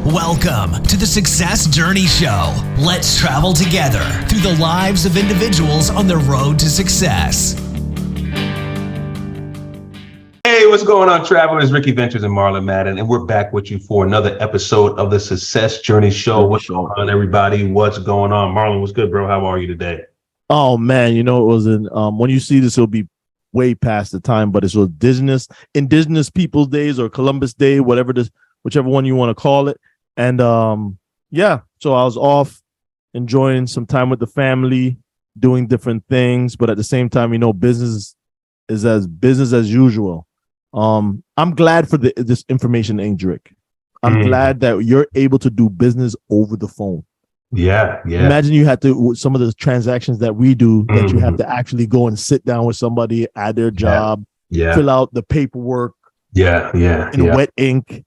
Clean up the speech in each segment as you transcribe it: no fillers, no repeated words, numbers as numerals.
Welcome to the Success Journey Show. Let's travel together through the lives of individuals on the road to success. Hey, what's going on, travelers? Ricky Ventures and Marlon Madden, and we're back with you for another episode of the Success Journey Show. What's going on, everybody? What's going on? Marlon, what's good, bro? How are you today? Oh man, it was in when you see this, it'll be way past the time, but it's indigenous people's days or Columbus Day, whichever one you want to call it. And so I was off enjoying some time with the family, doing different things, but at the same time, business is business as usual. I'm glad for this information, Angrick. I'm glad that you're able to do business over the phone. Yeah. Imagine you had to, some of the transactions that we do, that you have to actually go and sit down with somebody at their job, fill out the paperwork, in wet ink.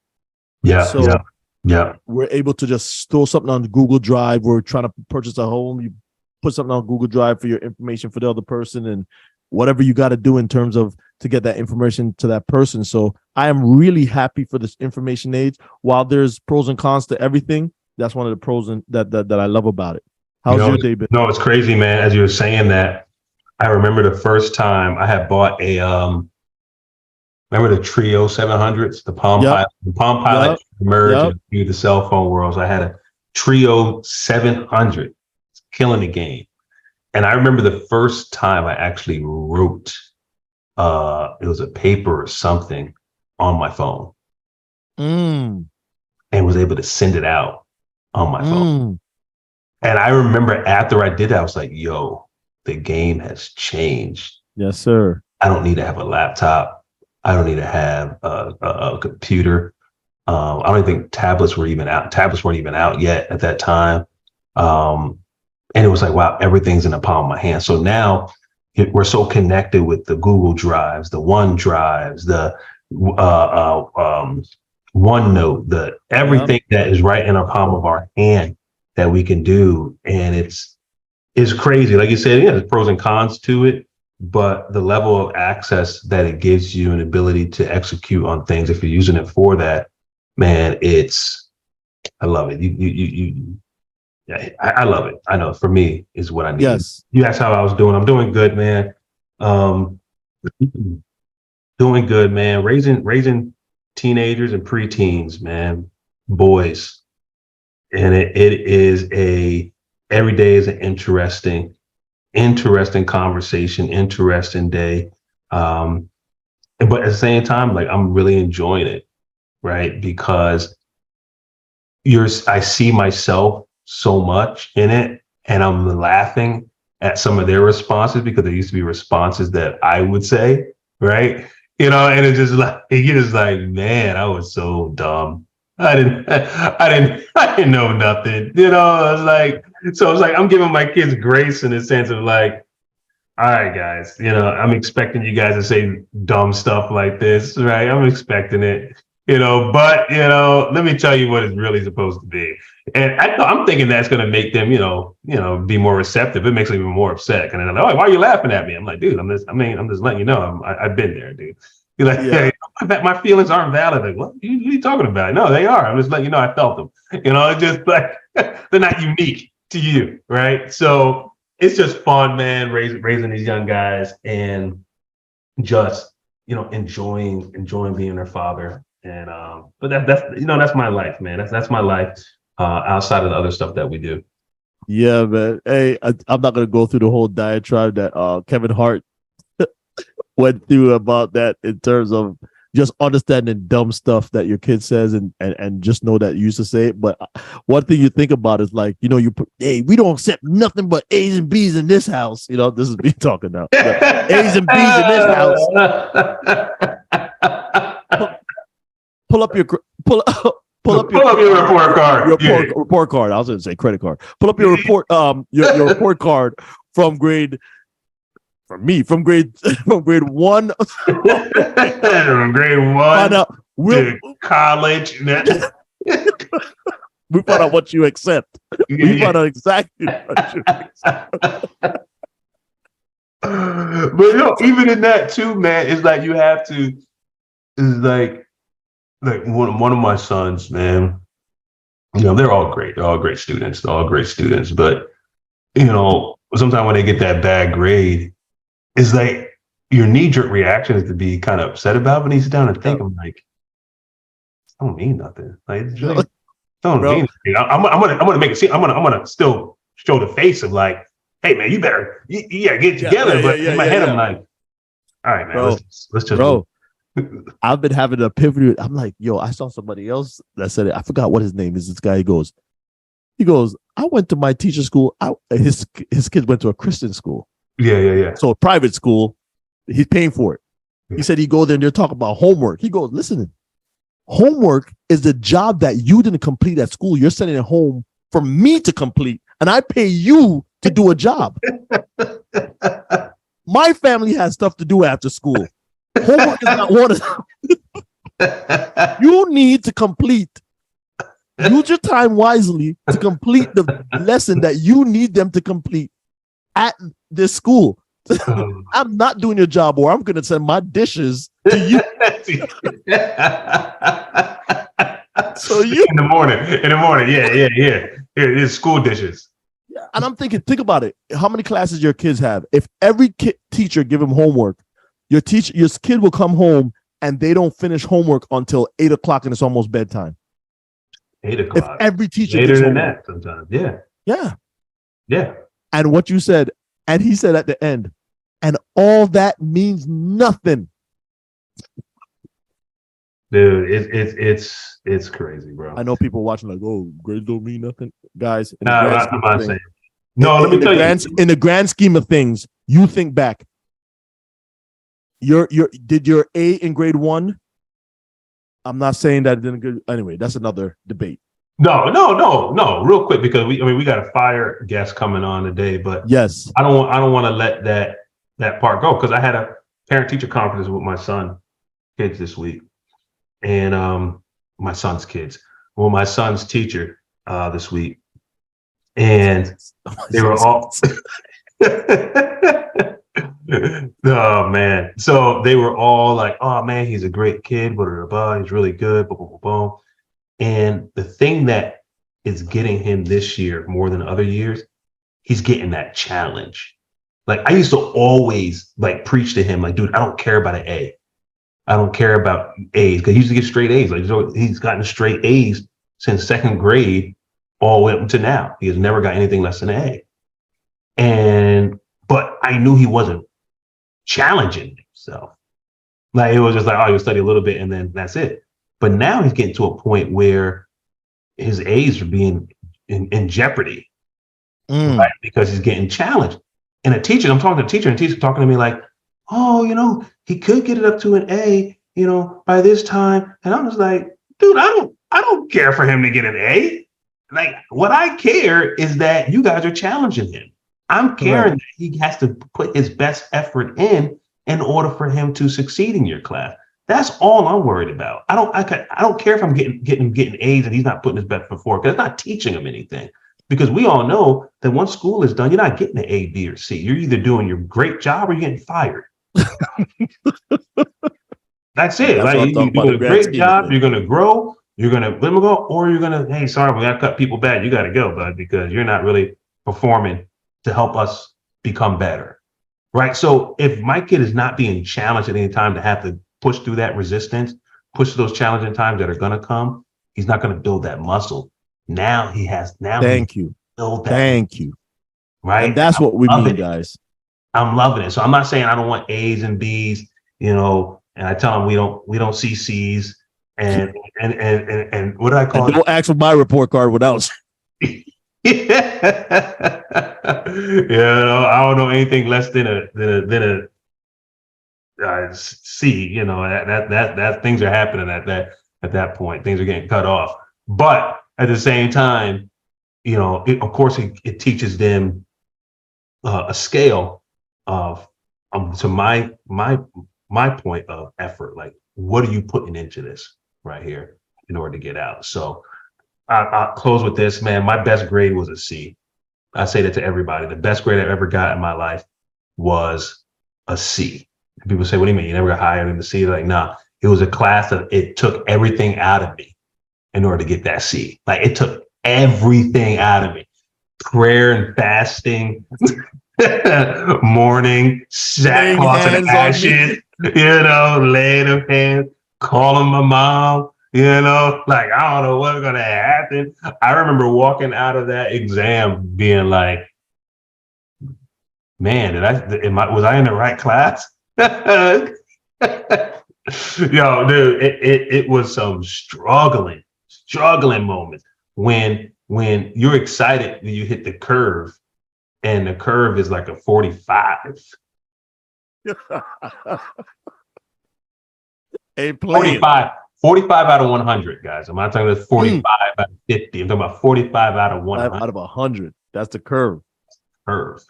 We're able to just store something on Google Drive. We're trying to purchase a home. You put something on Google Drive for your information for the other person, and whatever you got to do in terms of to get that information to that person. So I am really happy for this information age. While there's pros and cons to everything, that's one of the pros that I love about it. How's your day been? No, it's crazy, man. As you were saying that, I remember the first time I had bought remember the Trio 700s, the Palm Pilot. The Palm Pilot emerged into the cell phone world. So I had a Trio 700, killing the game. And I remember the first time I actually wrote, it was a paper or something on my phone, and was able to send it out on my phone. And I remember after I did that, I was like, yo, the game has changed. Yes, sir. I don't need to have a laptop. I don't need to have a computer. I don't think tablets were even out. Tablets weren't even out yet at that time. And it was like, wow, everything's in the palm of my hand. So now we're so connected with the Google Drives, the OneDrives, the OneNote, the everything that is right in the palm of our hand that we can do. And it's crazy. Like you said, there's pros and cons to it, but the level of access that it gives you and ability to execute on things, if you're using it for that, man, I love it. I love it. I know for me is what I need. Yes. You asked how I was doing. I'm doing good, man. Doing good, man. Raising teenagers and preteens, man, boys. And it is every day is an interesting conversation, interesting day. But at the same time, like, I'm really enjoying it, right? Because I see myself so much in it, and I'm laughing at some of their responses because there used to be responses that I would say, right? And it's just like, you're just like, man, I was so dumb. I didn't know nothing. It's like I'm giving my kids grace in the sense of like, all right, guys, I'm expecting you guys to say dumb stuff like this, right? I'm expecting it, but let me tell you what it's really supposed to be. And I'm thinking that's going to make them, be more receptive. It makes them even more upset. And they're like, oh, why are you laughing at me? I'm like, dude, I'm just letting you know, I've been there, dude. You're like, hey, my feelings aren't valid. Like, what are you talking about? No, they are. I'm just letting you know I felt them. It's just like, they're not unique to you, right? So it's just fun, man, raising these young guys and just, enjoying being their father. And but that's my life, man. That's my life outside of the other stuff that we do. Yeah, man. Hey, I'm not gonna go through the whole diatribe that Kevin Hart went through about that in terms of just understanding dumb stuff that your kid says and just know that you used to say it. But one thing you think about is like, you put, hey, we don't accept nothing but A's and B's in this house. This is me talking now. A's and B's in this house. Pull up your report card. Report card. I was going to say credit card. Pull up your report. Your report card from grade. From grade 1. From grade 1 to college. We find out what you accept. We find out exactly what you accept. But even in that too, man, it's like you have to. It's like one of my sons, man. they're all great. They're all great students. They're all great students. But, sometimes when they get that bad grade, it's like your knee-jerk reaction is to be kind of upset about it. When you sit down and think, I'm like, I don't mean nothing. Like, it's really, don't mean anything. I'm gonna make it see. I'm gonna still show the face of like, hey man, you better get together. But in my head, I'm like, all right, man, bro, let's just bro. I've been having an epiphany. I'm like, yo, I saw somebody else that said it. I forgot what his name is. This guy, he goes, I went to my teacher school. His kids went to a Christian school. Yeah. So a private school, he's paying for it. He said he go there and they're talking about homework. He goes, listen, homework is the job that you didn't complete at school. You're sending it home for me to complete, and I pay you to do a job. My family has stuff to do after school. Homework is not one of them. You need to complete. Use your time wisely to complete the lesson that you need them to complete at this school. I'm not doing your job, or I'm going to send my dishes to you. So you in the morning, yeah. It's school dishes. And I'm thinking, think about it. How many classes your kids have? If every teacher give them homework, your kid will come home and they don't finish homework until 8 o'clock and it's almost bedtime. 8 o'clock. If every teacher later gives than homework. that sometimes, yeah. And what you said, and he said at the end, and all that means nothing. Dude, it's crazy, bro. I know people watching like, oh, grades don't mean nothing, guys. I'm not saying. No, let me tell you. In the grand scheme of things, you think back. Did your A in grade 1? I'm not saying that it didn't good. Anyway, that's another debate. No. Real quick, because we got a fire guest coming on today, but yes, I don't want to let that part go, because I had a parent teacher conference with my son's kids this week, and my son's kids. Well, my son's teacher this week, and they were all. Oh man! So they were all like, "Oh man, he's a great kid. Blah, blah, blah. He's really good." Blah, blah, blah, blah. And the thing that is getting him this year more than other years, he's getting that challenge. Like, I used to always like preach to him, like, dude, I don't care about an A. I don't care about A's, because he used to get straight A's. Like, he's gotten straight A's since second grade all the way up to now. He has never got anything less than an A. But I knew he wasn't challenging himself. Like, it was just like, oh, you study a little bit and then that's it. But now he's getting to a point where his A's are being in jeopardy, right? Because he's getting challenged. And I'm talking to the teacher, and the teacher's talking to me like, oh, he could get it up to an A, by this time. And I'm just like, dude, I don't care for him to get an A. Like, what I care is that you guys are challenging him. I'm caring that he has to put his best effort in order for him to succeed in your class. That's all I'm worried about. I don't care if I'm getting A's and he's not putting his best foot forward, because it's not teaching him anything. Because we all know that once school is done, you're not getting an A, B, or C. You're either doing your great job or you're getting fired. That's it. Like, you're doing a great job, you're going to grow, you're going to let them go, or you're going to, hey, sorry, we got to cut people bad. You got to go, bud, because you're not really performing to help us become better. Right. So if my kid is not being challenged at any time to have to push through that resistance, push those challenging times that are going to come, he's not going to build that muscle. Now he has. Thank you. Right. And that's what we mean, guys. I'm loving it. So I'm not saying I don't want A's and B's, and I tell them we don't see C's and what do I call it? Don't ask for my report card without. I don't know anything less than a C. That things are happening at that point. Things are getting cut off. But at the same time, of course, it teaches them a scale of to my point of effort. Like, what are you putting into this right here in order to get out? So I'll close with this, man. My best grade was a C. I say that to everybody. The best grade I've ever got in my life was a C. And people say, what do you mean? You never got higher than the C? Like, nah, it was a class that it took everything out of me. in order to get that C. Like it took everything out of me. Prayer and fasting, mourning, sackcloth and ashes, laying of hands, calling my mom, like, I don't know what's going to happen. I remember walking out of that exam being like, man, was I in the right class? Yo, dude, it was some struggling moments when you're excited when you hit the curve, and the curve is like a 45. Ain't playing. 45 out of 100, guys. I'm not talking about 45 out of 50. I'm talking about 45 out of 100. Out of 100. That's the curve. Curve.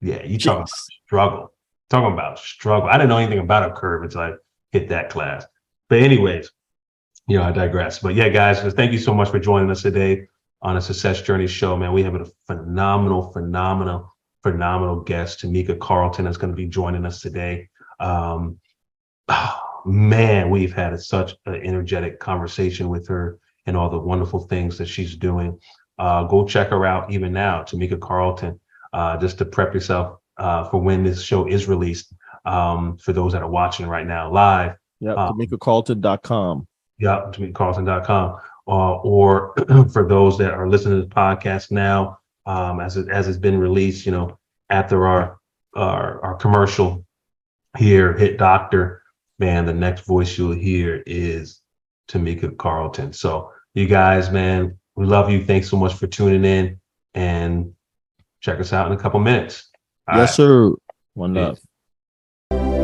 Yeah, you talking about struggle. Talking about struggle. I didn't know anything about a curve until I hit that class. But anyways, I digress. But yeah, guys, thank you so much for joining us today on a Success Journey show, man. We have a phenomenal guest. Tamika Carlton is going to be joining us today. Man, we've had such an energetic conversation with her and all the wonderful things that she's doing. Go check her out even now, Tamika Carlton, just to prep yourself for when this show is released. For those that are watching right now live. Yeah, TamikaCarlton.com. Yeah, TamikaCarlton.com. Or for those that are listening to the podcast now, as it's been released, after our commercial here, Hit Doctor, man, the next voice you'll hear is Tamika Carlton. So you guys, man, we love you. Thanks so much for tuning in, and check us out in a couple minutes. Yes, sir. One love.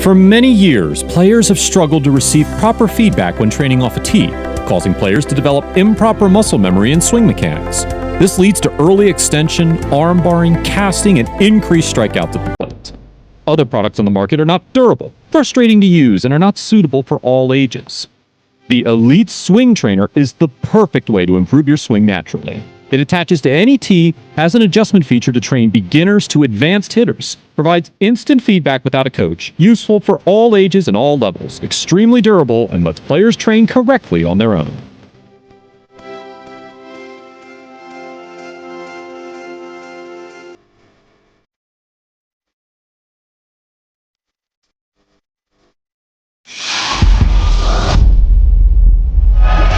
For many years, players have struggled to receive proper feedback when training off a tee, causing players to develop improper muscle memory and swing mechanics. This leads to early extension, arm barring, casting, and increased strikeout to the plate. Other products on the market are not durable, frustrating to use, and are not suitable for all ages. The Elite Swing Trainer is the perfect way to improve your swing naturally. It attaches to any tee, has an adjustment feature to train beginners to advanced hitters, provides instant feedback without a coach, useful for all ages and all levels, extremely durable, and lets players train correctly on their own.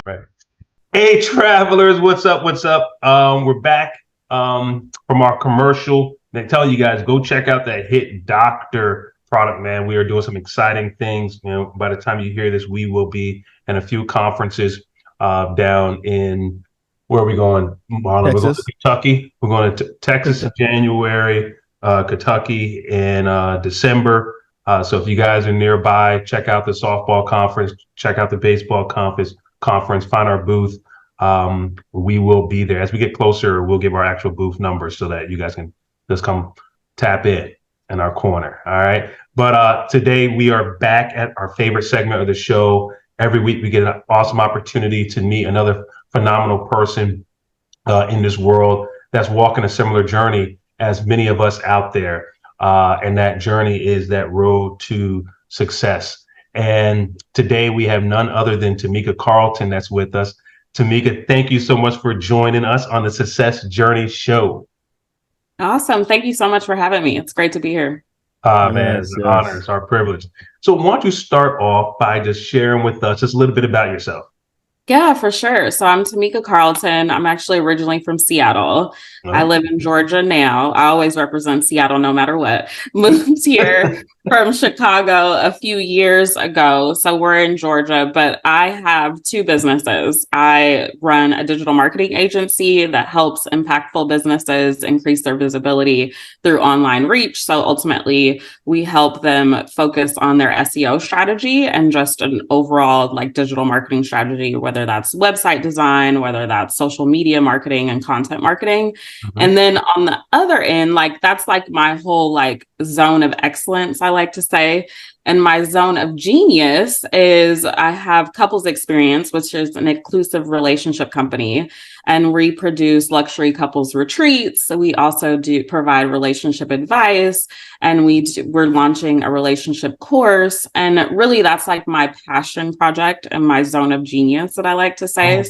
Right. Hey, travelers, what's up? We're back from our commercial. They tell you guys, go check out that Hit Doctor product, man. We are doing some exciting things. By the time you hear this, we will be in a few conferences down in, where are we going, Marlon? We're going to Kentucky. We're going to Texas in January, Kentucky in December. So if you guys are nearby, check out the softball conference, check out the baseball conference, find our booth. We will be there. As we get closer, we'll give our actual booth numbers so that you guys can just come tap in our corner. All right. But today we are back at our favorite segment of the show. Every week we get an awesome opportunity to meet another phenomenal person in this world that's walking a similar journey as many of us out there. And that journey is that road to success. And today we have none other than Tamika Carlton that's with us. Tamika, thank you so much for joining us on the Success Journey show. Awesome. Thank you so much for having me. It's great to be here. Man, it's an honor. It's our privilege. So why don't you start off by just sharing with us just a little bit about yourself? Yeah, for sure. So I'm Tamika Carlton. I'm actually originally from Seattle. Oh. I live in Georgia now. I always represent Seattle no matter what. Moved here from Chicago a few years ago. So we're in Georgia, but I have two businesses. I run a digital marketing agency that helps impactful businesses increase their visibility through online reach. So ultimately, we help them focus on their SEO strategy and just an overall digital marketing strategy, whether that's website design, whether that's social media marketing and content marketing. Mm-hmm. And then on the other end, that's my whole zone of excellence, I I like to say. And my zone of genius is I have Couples Experience, which is an inclusive relationship company, and we produce luxury couples retreats. So we also do provide relationship advice, and we're launching a relationship course. And really, that's like my passion project and my zone of genius that I like to say.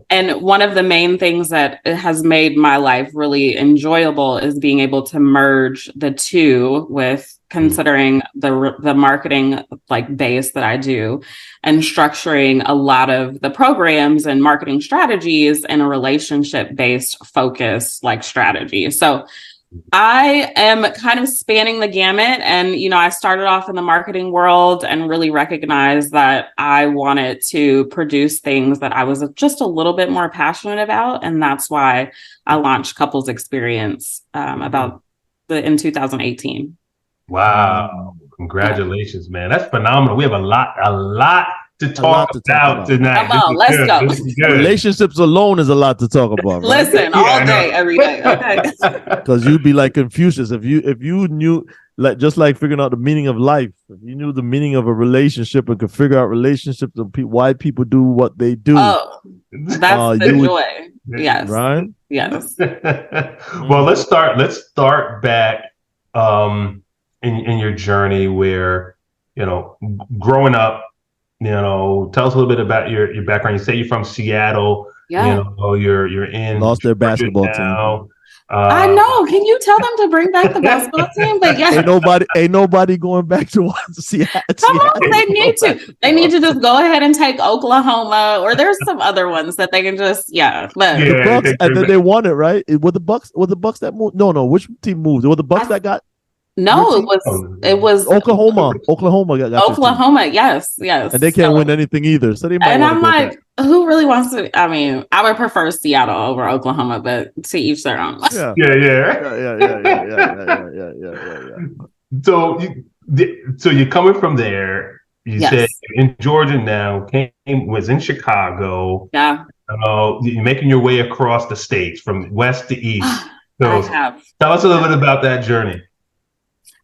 And one of the main things that has made my life really enjoyable is being able to merge the two with considering the marketing like base that I do and structuring a lot of the programs and marketing strategies in a relationship based focus like strategy. So I am kind of spanning the gamut. And, I started off in the marketing world and really recognized that I wanted to produce things that I was just a little bit more passionate about. And that's why I launched Couples Experience in 2018. Wow. Congratulations, man. That's phenomenal. We have a lot to talk about tonight. Come on, let's go. Relationships alone is a lot to talk about. Right? Listen, all day, every day. Okay. Because you'd be like Confucius if you knew, like, just like figuring out the meaning of life. If you knew the meaning of a relationship and could figure out relationships and why people do what they do. Oh, that's the joy. Yes. Right. Yes. Well, let's start back in your journey where, growing up, tell us a little bit about your background. You say you're from Seattle. Yeah. You're in lost their basketball team. I know. Can you tell them to bring back the basketball team? But yeah, ain't nobody going back to watch Seattle. Come on, they need to. They need to just go ahead and take Oklahoma, or there's some other ones that they can just But the Bucks, and then they won it, right? Were the Bucks that moved? No. Which team moved? Were the Bucks that got? No, it was Oklahoma. Oklahoma got Oklahoma. Yes. And they can't win anything either. So they might. And I'm like, who really wants to? I mean, I would prefer Seattle over Oklahoma, but to each their own. Yeah. So you're coming from there. You said in Georgia now. Was in Chicago. Yeah. You're making your way across the states from west to east. So I have. Tell us a little bit about that journey.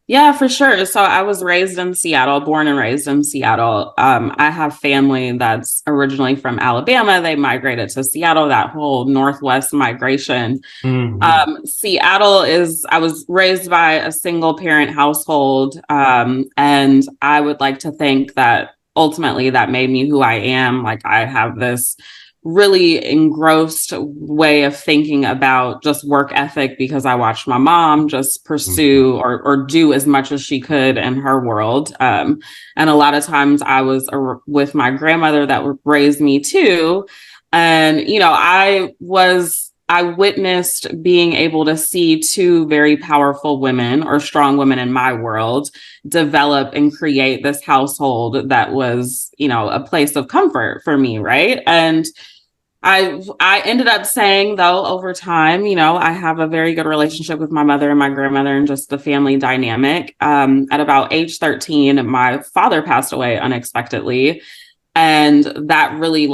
Yeah, for sure. So I was raised in Seattle, born and raised in Seattle. I have family that's originally from Alabama. They migrated to Seattle, that whole Northwest migration. Mm-hmm. Seattle I was raised by a single parent household. And I would like to think that ultimately that made me who I am. Like, I have this really engrossed way of thinking about just work ethic because I watched my mom just pursue or do as much as she could in her world. And a lot of times I was with my grandmother that raised me too. And, I witnessed being able to see two very powerful women or strong women in my world develop and create this household that was, a place of comfort for me. Right. And I ended up saying, though, over time, I have a very good relationship with my mother and my grandmother and just the family dynamic. At about age 13, my father passed away unexpectedly. And that really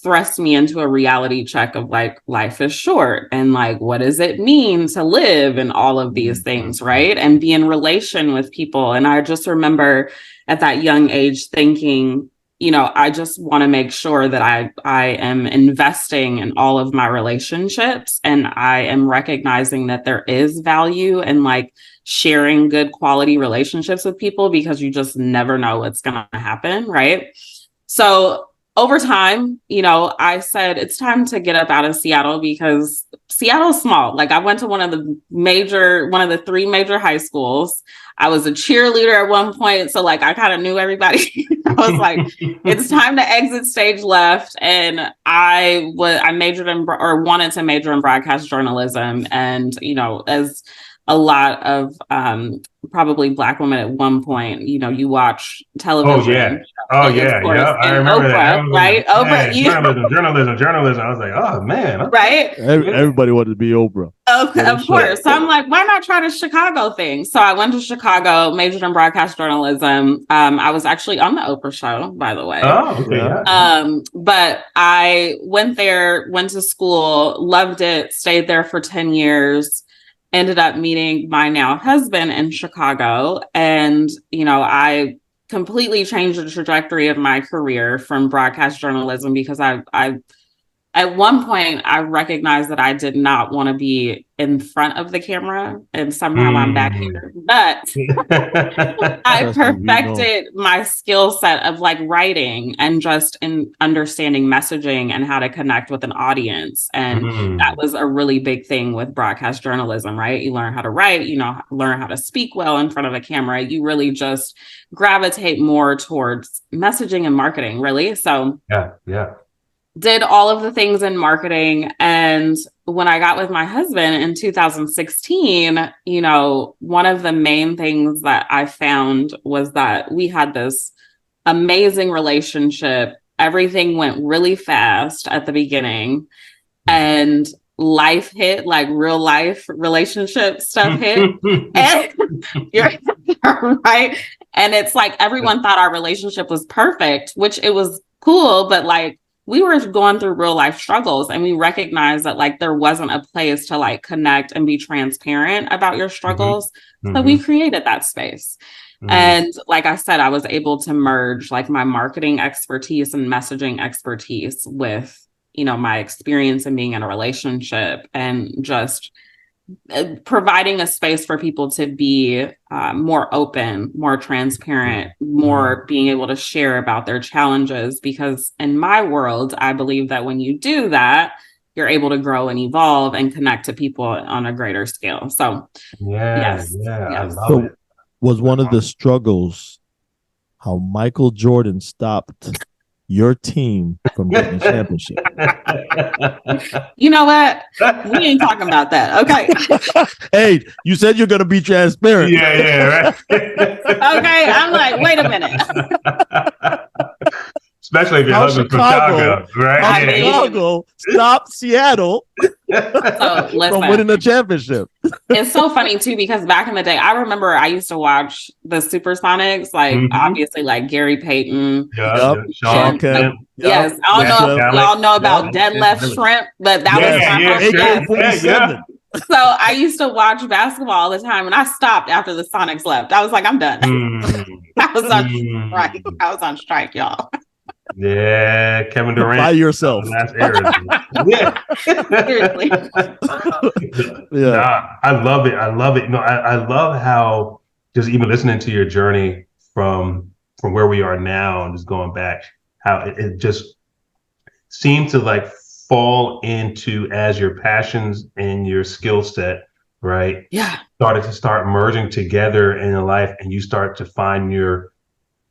thrust me into a reality check of life is short and what does it mean to live and all of these things, right? And be in relation with people. And I just remember at that young age thinking, I just want to make sure that I am investing in all of my relationships and I am recognizing that there is value in sharing good quality relationships with people because you just never know what's going to happen, right? So over time, I said it's time to get up out of Seattle because Seattle's small. I went to one of the three major high schools. I was a cheerleader at one point. So I kind of knew everybody. I was like, it's time to exit stage left. And I majored in or wanted to major in broadcast journalism. And, as a lot of probably Black women at one point, you watch television. Oh, yeah. I remember Oprah, that. Right? Oprah. Journalism. I was like, oh, man. Right? Everybody wanted to be Oprah. Okay, of course. So I'm like, why not try the Chicago thing? So I went to Chicago, majored in broadcast journalism. I was actually on the Oprah show, by the way. Oh, okay. Yeah. But I went there, went to school, loved it, stayed there for 10 years. ended up meeting my now husband in Chicago. And, I completely changed the trajectory of my career from broadcast journalism because I at one point, I recognized that I did not want to be in front of the camera, and somehow I'm back here. But I perfected my skill set of like writing and just in understanding messaging and how to connect with an audience. And that was a really big thing with broadcast journalism, right? You learn how to write, learn how to speak well in front of a camera. You really just gravitate more towards messaging and marketing, really. So yeah. Did all of the things in marketing. And when I got with my husband in 2016, one of the main things that I found was that we had this amazing relationship. Everything went really fast at the beginning, and life hit, like real life relationship stuff hit. And you're right. And it's like everyone thought our relationship was perfect, which it was cool, but like we were going through real life struggles, and we recognized that like there wasn't a place to like connect and be transparent about your struggles. So we created that space. And like I said, I was able to merge like my marketing expertise and messaging expertise with, my experience in being in a relationship, and just providing a space for people to be more open, more transparent, more being able to share about their challenges. Because in my world, I believe that when you do that, you're able to grow and evolve and connect to people on a greater scale. So, yes. I love it. Was one of the struggles how Michael Jordan stopped your team from getting a championship? You know what? We ain't talking about that. Okay. Hey, you said you're going to be transparent. Yeah, right. Okay. I'm like, wait a minute. Especially if your husband's from Chicago, right? Chicago stopped Seattle from winning a championship. It's so funny too, because back in the day, I remember I used to watch the Supersonics, like obviously like Gary Payton. Sean Kemp. Yes. I don't know if y'all know about Dead Left Shrimp, but that was my first. So I used to watch basketball all the time, and I stopped after the Sonics left. I was like, I'm done. I was on strike. I was on strike, y'all. Yeah, Kevin Durant by yourself. Seriously. I love it. I love how just even listening to your journey from where we are now and just going back, how it just seemed to like fall into as your passions and your skill set, right? Yeah. Start merging together in your life, and you start to find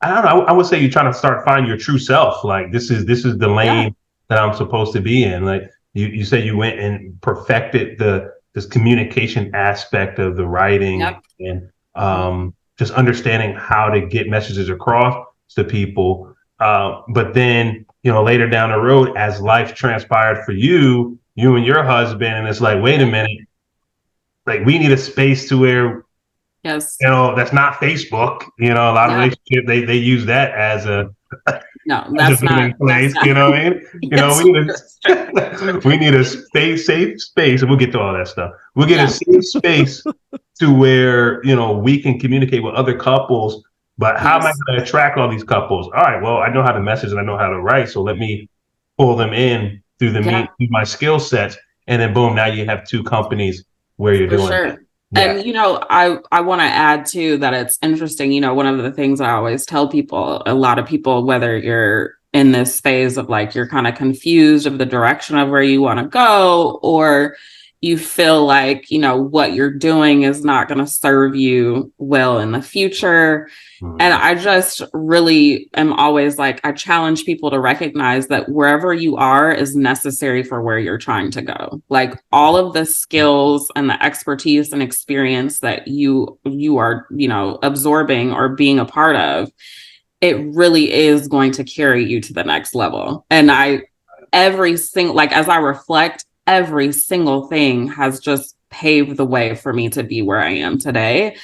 I don't know. I would say you're trying to start finding your true self. Like this is the lane that I'm supposed to be in. Like you said, you went and perfected this communication aspect of the writing and just understanding how to get messages across to people. But then later down the road, as life transpired for you and your husband, and it's like, wait a minute, like we need a space to where. Yes. That's not Facebook. A lot of relationships they use that as a that's not place. That's not. You know what I mean? We need a safe space, and we'll get to all that stuff. We'll get a safe space to where we can communicate with other couples. But how am I going to attract all these couples? All right, well, I know how to message and I know how to write, so let me pull them in through through my skill sets, and then boom, now you have two companies where you're doing that. Yeah. And, I want to add too that it's interesting. One of the things I always tell people, a lot of people, whether you're in this phase of like, you're kind of confused of the direction of where you want to go, or you feel like, what you're doing is not going to serve you well in the future. And I just really am always like, I challenge people to recognize that wherever you are is necessary for where you're trying to go. Like all of the skills and the expertise and experience that you are, absorbing or being a part of, it really is going to carry you to the next level. And as I reflect, every single thing has just paved the way for me to be where I am today.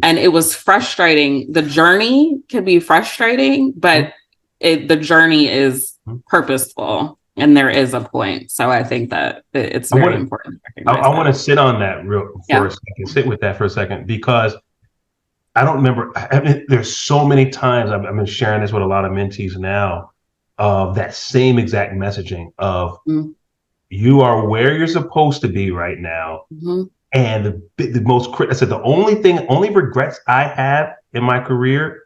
And it was frustrating. The journey can be frustrating, but the journey is purposeful. And there is a point. So I think that it's very important to recognize I want to sit on that for a second, sit with that for a second, because I don't remember. I mean, there's so many times I've been sharing this with a lot of mentees now, of that same exact messaging of you are where you're supposed to be right now. And the most I said the only regrets I have in my career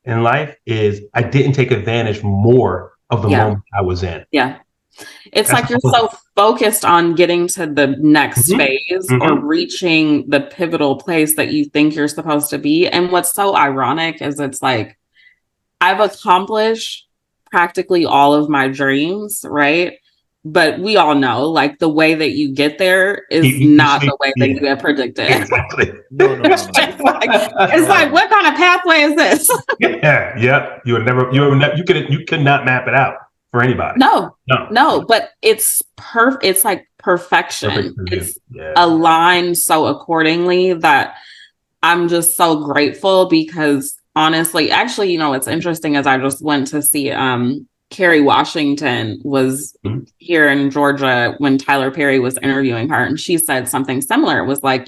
in life is I didn't take advantage more of the moment I was in. It's like you're so focused on getting to the next phase or reaching the pivotal place that you think you're supposed to be. And what's so ironic is it's like I've accomplished practically all of my dreams, right? But we all know, like, the way that you get there is not the way that you had predicted. Exactly. No. It's like, what kind of pathway is this? You could not map it out for anybody. No, but it's it's like perfection. It's aligned so accordingly that I'm just so grateful, because honestly, actually, what's interesting is I just went to see Kerry Washington was here in Georgia when Tyler Perry was interviewing her, and she said something similar. It was like,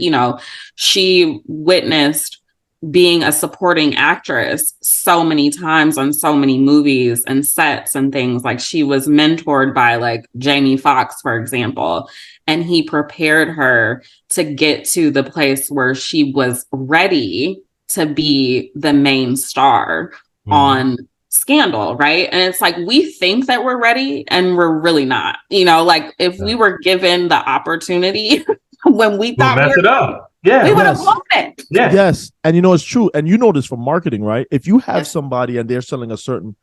she witnessed being a supporting actress so many times on so many movies and sets and things. Like, she was mentored by like Jamie Foxx, for example, and he prepared her to get to the place where she was ready to be the main star on Scandal, right? And it's like, we think that we're ready and we're really not. Like, if we were given the opportunity when we thought we'll mess it up. We would have blown it. Yes. And it's true. And you know this from marketing, right? If you have somebody and they're selling a certain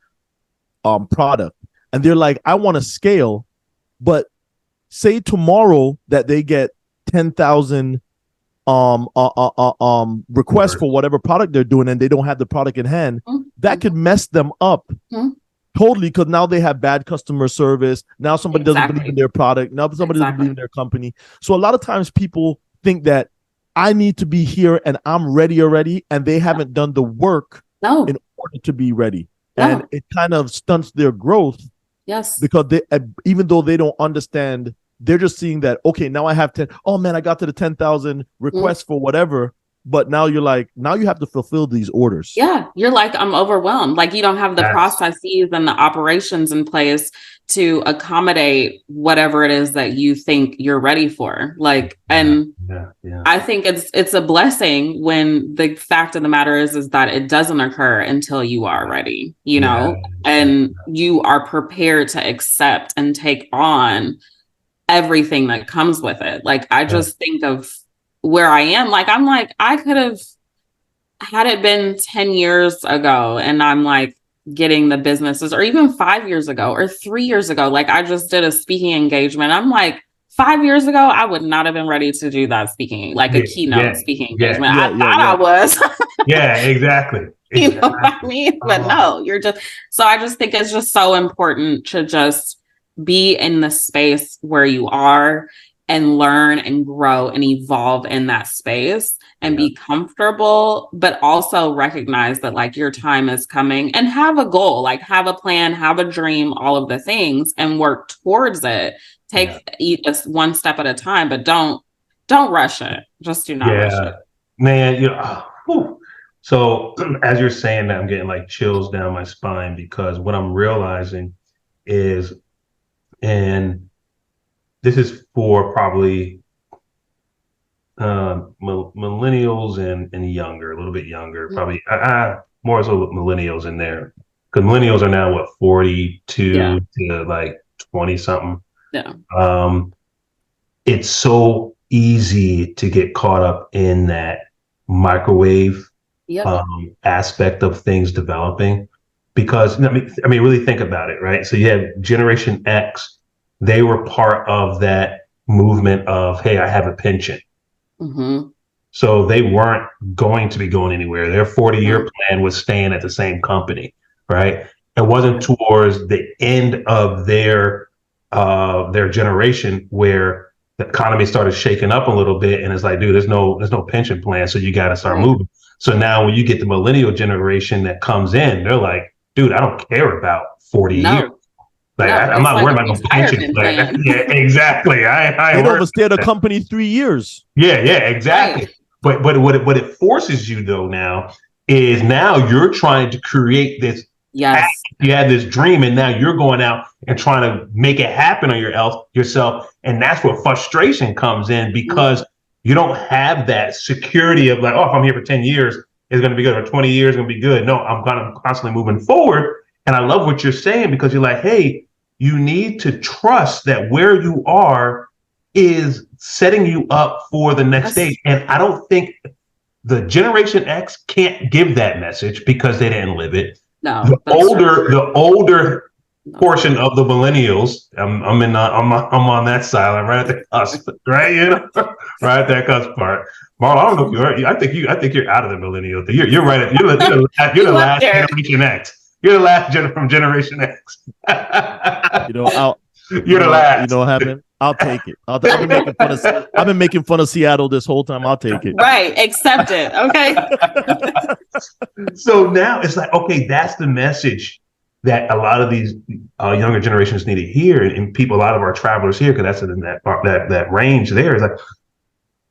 product and they're like, I want to scale, but say tomorrow that they get 10,000 requests for whatever product they're doing and they don't have the product in hand, that could mess them up totally, because now they have bad customer service. Now somebody doesn't believe in their product. Now somebody doesn't believe in their company. So a lot of times people think that I need to be here and I'm ready already, and they haven't done the work in order to be ready. And it kind of stunts their growth. Because they, even though they don't understand, they're just seeing that, okay, now I have 10. Oh man, I got to the 10,000 requests for whatever. But now you're like, now you have to fulfill these orders. You're like, I'm overwhelmed. Like, you don't have the processes and the operations in place to accommodate whatever it is that you think you're ready for. Like, and I think it's a blessing when the fact of the matter is that it doesn't occur until you are ready, and you are prepared to accept and take on everything that comes with it. Like, I just think of where I am. Like, I'm like, I could have had it been 10 years ago and I'm like getting the businesses, or even 5 years ago or 3 years ago. Like, I just did a speaking engagement. I'm like, 5 years ago, I would not have been ready to do that speaking, like a keynote speaking engagement. I thought I was. Exactly. You know what I mean? But no, so I just think it's just so important to just be in the space where you are and learn and grow and evolve in that space and be comfortable, but also recognize that like your time is coming, and have a goal, like have a plan, have a dream, all of the things, and work towards it. Take just one step at a time, but don't rush it. Just do not rush it. Man, so as you're saying that, I'm getting like chills down my spine, because what I'm realizing is, and this is for probably millennials and younger, a little bit younger, probably more so with millennials in there, because millennials are now what, 42 to like 20 something. It's so easy to get caught up in that microwave aspect of things developing, because I mean really think about it, right? So you have Generation X. They were part of that movement of, hey, I have a pension. So they weren't going to be going anywhere. Their 40-year plan was staying at the same company, right? It wasn't towards the end of their generation where the economy started shaking up a little bit, and it's like, dude, there's no pension plan, so you got to start moving. So now when you get the millennial generation that comes in, they're like, dude, I don't care about 40 years. Like No, I'm it's not like worried a about a pension retirement plan. plan. Yeah, exactly. I It ain't worried overstayed a about that. company 3 years. Yeah, exactly. Right. But what it forces you though now is now you're trying to create this path. Yes. You had this dream, and now you're going out and trying to make it happen on yourself, and that's where frustration comes in because you don't have that security of like, oh, if I'm here for 10 years, it's going to be good, or 20 years, it's going to be good. No, I'm kind of constantly moving forward, and I love what you're saying because you're like, hey, you need to trust that where you are is setting you up for the next stage. And I don't think the Generation X can't give that message because they didn't live it. No. The older portion of the millennials, I'm on that side, I'm right at the cusp, right? You know, right at that cusp part. Marla, I don't know if you are. I think you're out of the millennial thing. You're right. You're the last Generation X. You're the last from Generation X. You're the last. You know what happened? I'll take it. I've been making fun of Seattle this whole time. I'll take it. Right. Accept it. Okay. So now it's like, okay, that's the message that a lot of these younger generations need to hear, and people, a lot of our travelers here, because that's in that range there, is like,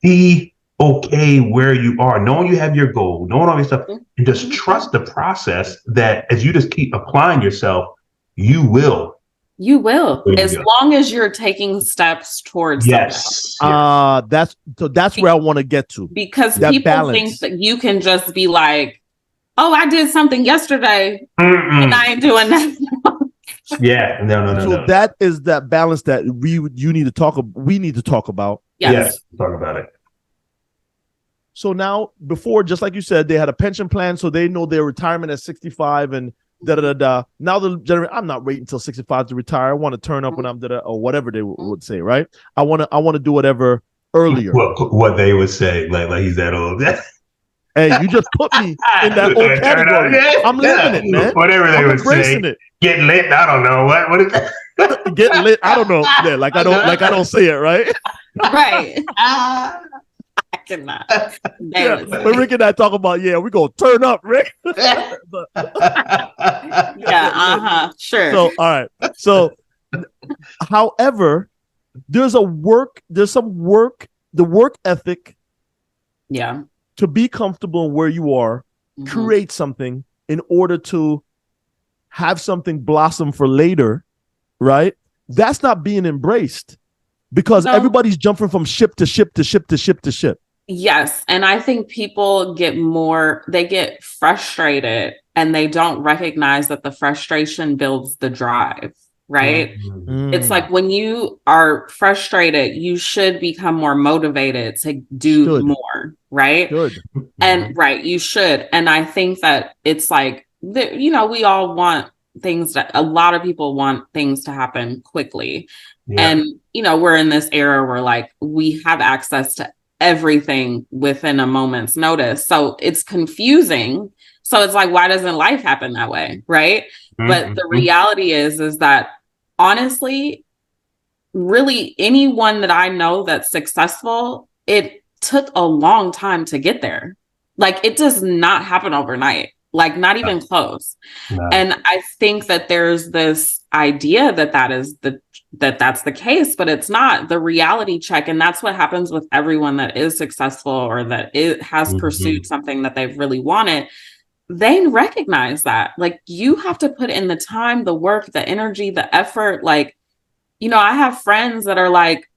be okay where you are, knowing you have your goal, knowing all this stuff, and just trust the process that as you just keep applying yourself, you will. You will, as long as you're taking steps towards something. That's where I want to get to. Because people think that you can just be like, oh, I did something yesterday and I ain't doing that. Yeah, no. So that is that balance that we need to talk about. Yes. Talk about it. So now, before, just like you said, they had a pension plan, so they know their retirement at 65 and da. Now I'm not waiting until 65 to retire. I want to turn up when I'm or whatever they would say, right? I want to do whatever earlier. What they would say, like he's that old. Hey, you just put me in that old category. I'm living it, man. Whatever they would say. It. Get lit. I don't know what is that? Get lit. I don't know. Yeah, I don't say it, right? Right. I cannot. But Rick and I talk about, we're gonna turn up, Rick. Sure. So all right. So however, there's some work, the work ethic. Yeah. To be comfortable in where you are, create something in order to have something blossom for later, right? That's not being embraced because everybody's jumping from ship to ship to ship to ship to ship. Yes. And I think people get frustrated and they don't recognize that the frustration builds the drive, right? It's like when you are frustrated, you should become more motivated to do more, right? And you should. And I think that it's like, we all want a lot of people want things to happen quickly. Yeah. And, we're in this era where like we have access to everything within a moment's notice. So it's confusing. So it's like, why doesn't life happen that way? Right. But the reality is that honestly, really anyone that I know that's successful, it took a long time to get there. Like it does not happen overnight, like not even close. No. And I think that there's this idea that that's the case, but it's not. The reality check, and that's what happens with everyone that is successful or that has pursued something that they've really wanted. They recognize that like you have to put in the time, the work, the energy, the effort. Like, I have friends that are like,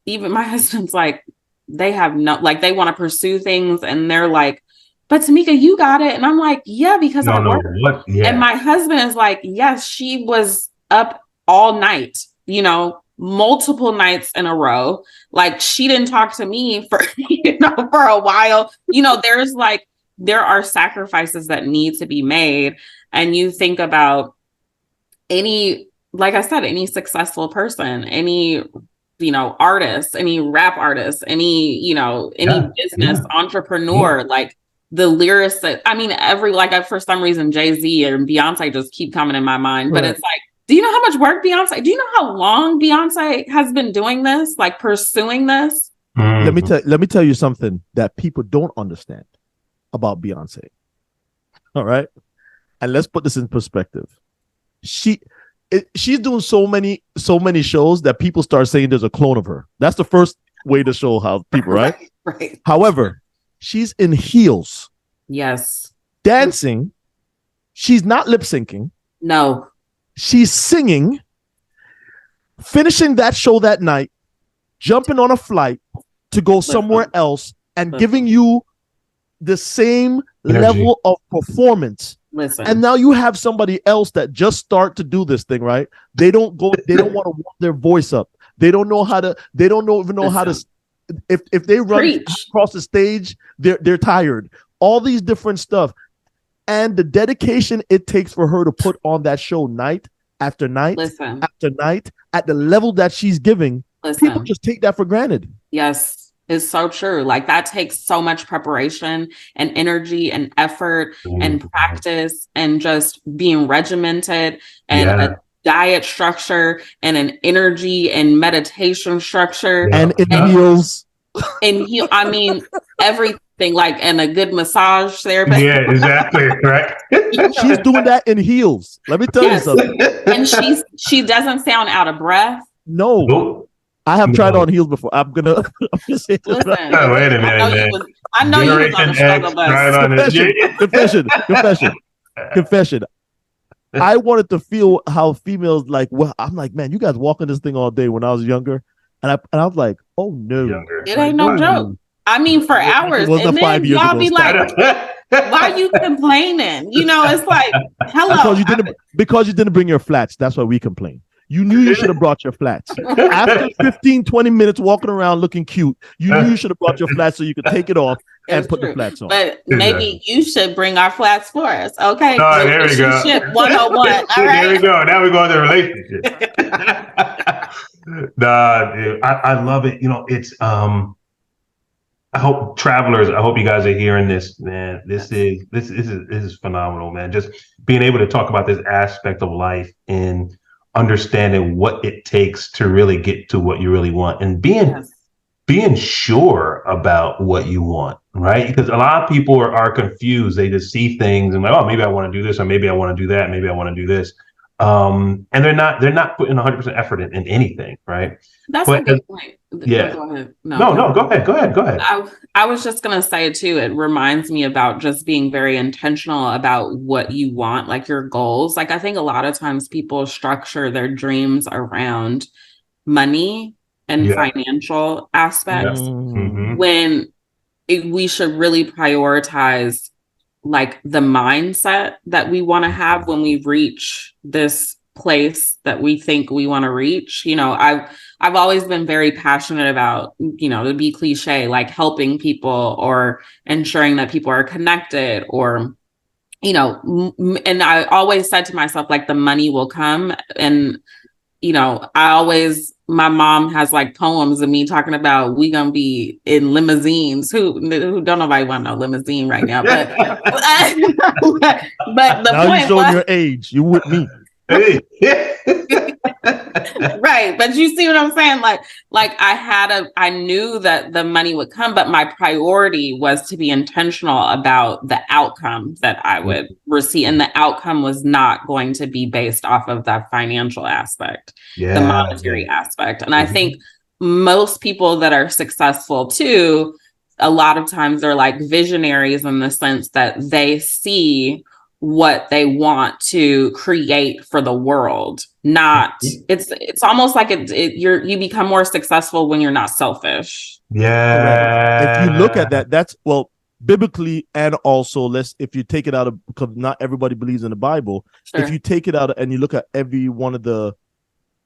even my husband's like, they have they want to pursue things and they're like, but Tamika, you got it. And I'm like, yeah, because I work. Yeah. And my husband is like, yes, she was up all night, multiple nights in a row. Like she didn't talk to me for, for a while. There are sacrifices that need to be made. And you think about like I said, any successful person, any, artist, any rap artist, any business entrepreneur, like the lyrics that, for some reason, Jay-Z and Beyonce just keep coming in my mind, but it's like, do you know how much work do you know how long Beyonce has been doing this, like pursuing this? Let me tell you something that people don't understand about Beyonce. All right. And let's put this in perspective. she's doing so many shows that people start saying there's a clone of her. That's the first way to show how people, right? Right. However, she's in heels, Yes. dancing. She's not lip syncing. No. She's singing, finishing that show that night, jumping on a flight to go somewhere else, and giving you the same level of performance. Listen. And now you have somebody else that just start to do this thing, right? They don't want to warm their voice up. They don't know how to, how to, if they run across the stage, they're tired. All these different stuff. And the dedication it takes for her to put on that show night after night after night at the level that she's giving, people just take that for granted. Yes. Is so true. Like that takes so much preparation and energy and effort and practice and just being regimented and a diet structure and an energy and meditation structure and heels. And I mean everything, like, and a good massage therapist. Yeah, exactly. Right. She's doing that in heels. Let me tell you something. And she doesn't sound out of breath. No. Nope. I have tried on heels before. I'm gonna say this. Listen, oh, wait a minute, I know you was on the struggle bus. Confession. I wanted to feel how females like. Well, I'm like, man, you guys walking this thing all day when I was younger, and I was like, oh no, it ain't no joke. I mean, for hours, and then y'all be like, why are you complaining? You know, it's like, hello, because you didn't bring your flats. That's why we complain. You knew you should have brought your flats. After 15, 20 minutes walking around looking cute, you knew you should have brought your flats so you could take it off and put the flats on. But maybe you should bring our flats for us, okay? Oh, there we go. 101. All right. There we go. Now we go into the relationship. Nah, dude, I love it. You know, it's I hope travelers, I hope you guys are hearing this, man. This is phenomenal, man. Just being able to talk about this aspect of life and understanding what it takes to really get to what you really want and being sure about what you want, right? Because a lot of people are confused. They just see things and like, oh, maybe I want to do this, or maybe I want to do that, maybe I want to do this. And they're not putting 100% effort in anything, right? That's a good point. Yeah. Go ahead. No, go ahead. I was just going to say too, it reminds me about just being very intentional about what you want, like your goals. Like I think a lot of times people structure their dreams around money and financial aspects when we should really prioritize like the mindset that we want to have when we reach this place that we think we want to reach. You know, I've always been very passionate about, you know, to be cliche, like helping people or ensuring that people are connected or, you know, and I always said to myself, like the money will come. And, you know, my mom has like poems of me talking about we gonna be in limousines. Who don't nobody want no limousine right now, but but the now point you're showing your age. You with me. Hey. Right. But you see what I'm saying? Like I knew that the money would come, but my priority was to be intentional about the outcome that I would receive. And the outcome was not going to be based off of that financial aspect, the monetary aspect. And I think most people that are successful too, a lot of times they're like visionaries in the sense that they see what they want to create for the world. Not it's almost like you become more successful when you're not selfish. Yeah. If you look at that, that's biblically, and also if you take it out of, because not everybody believes in the Bible. Sure. If you take it out and you look at every one of the,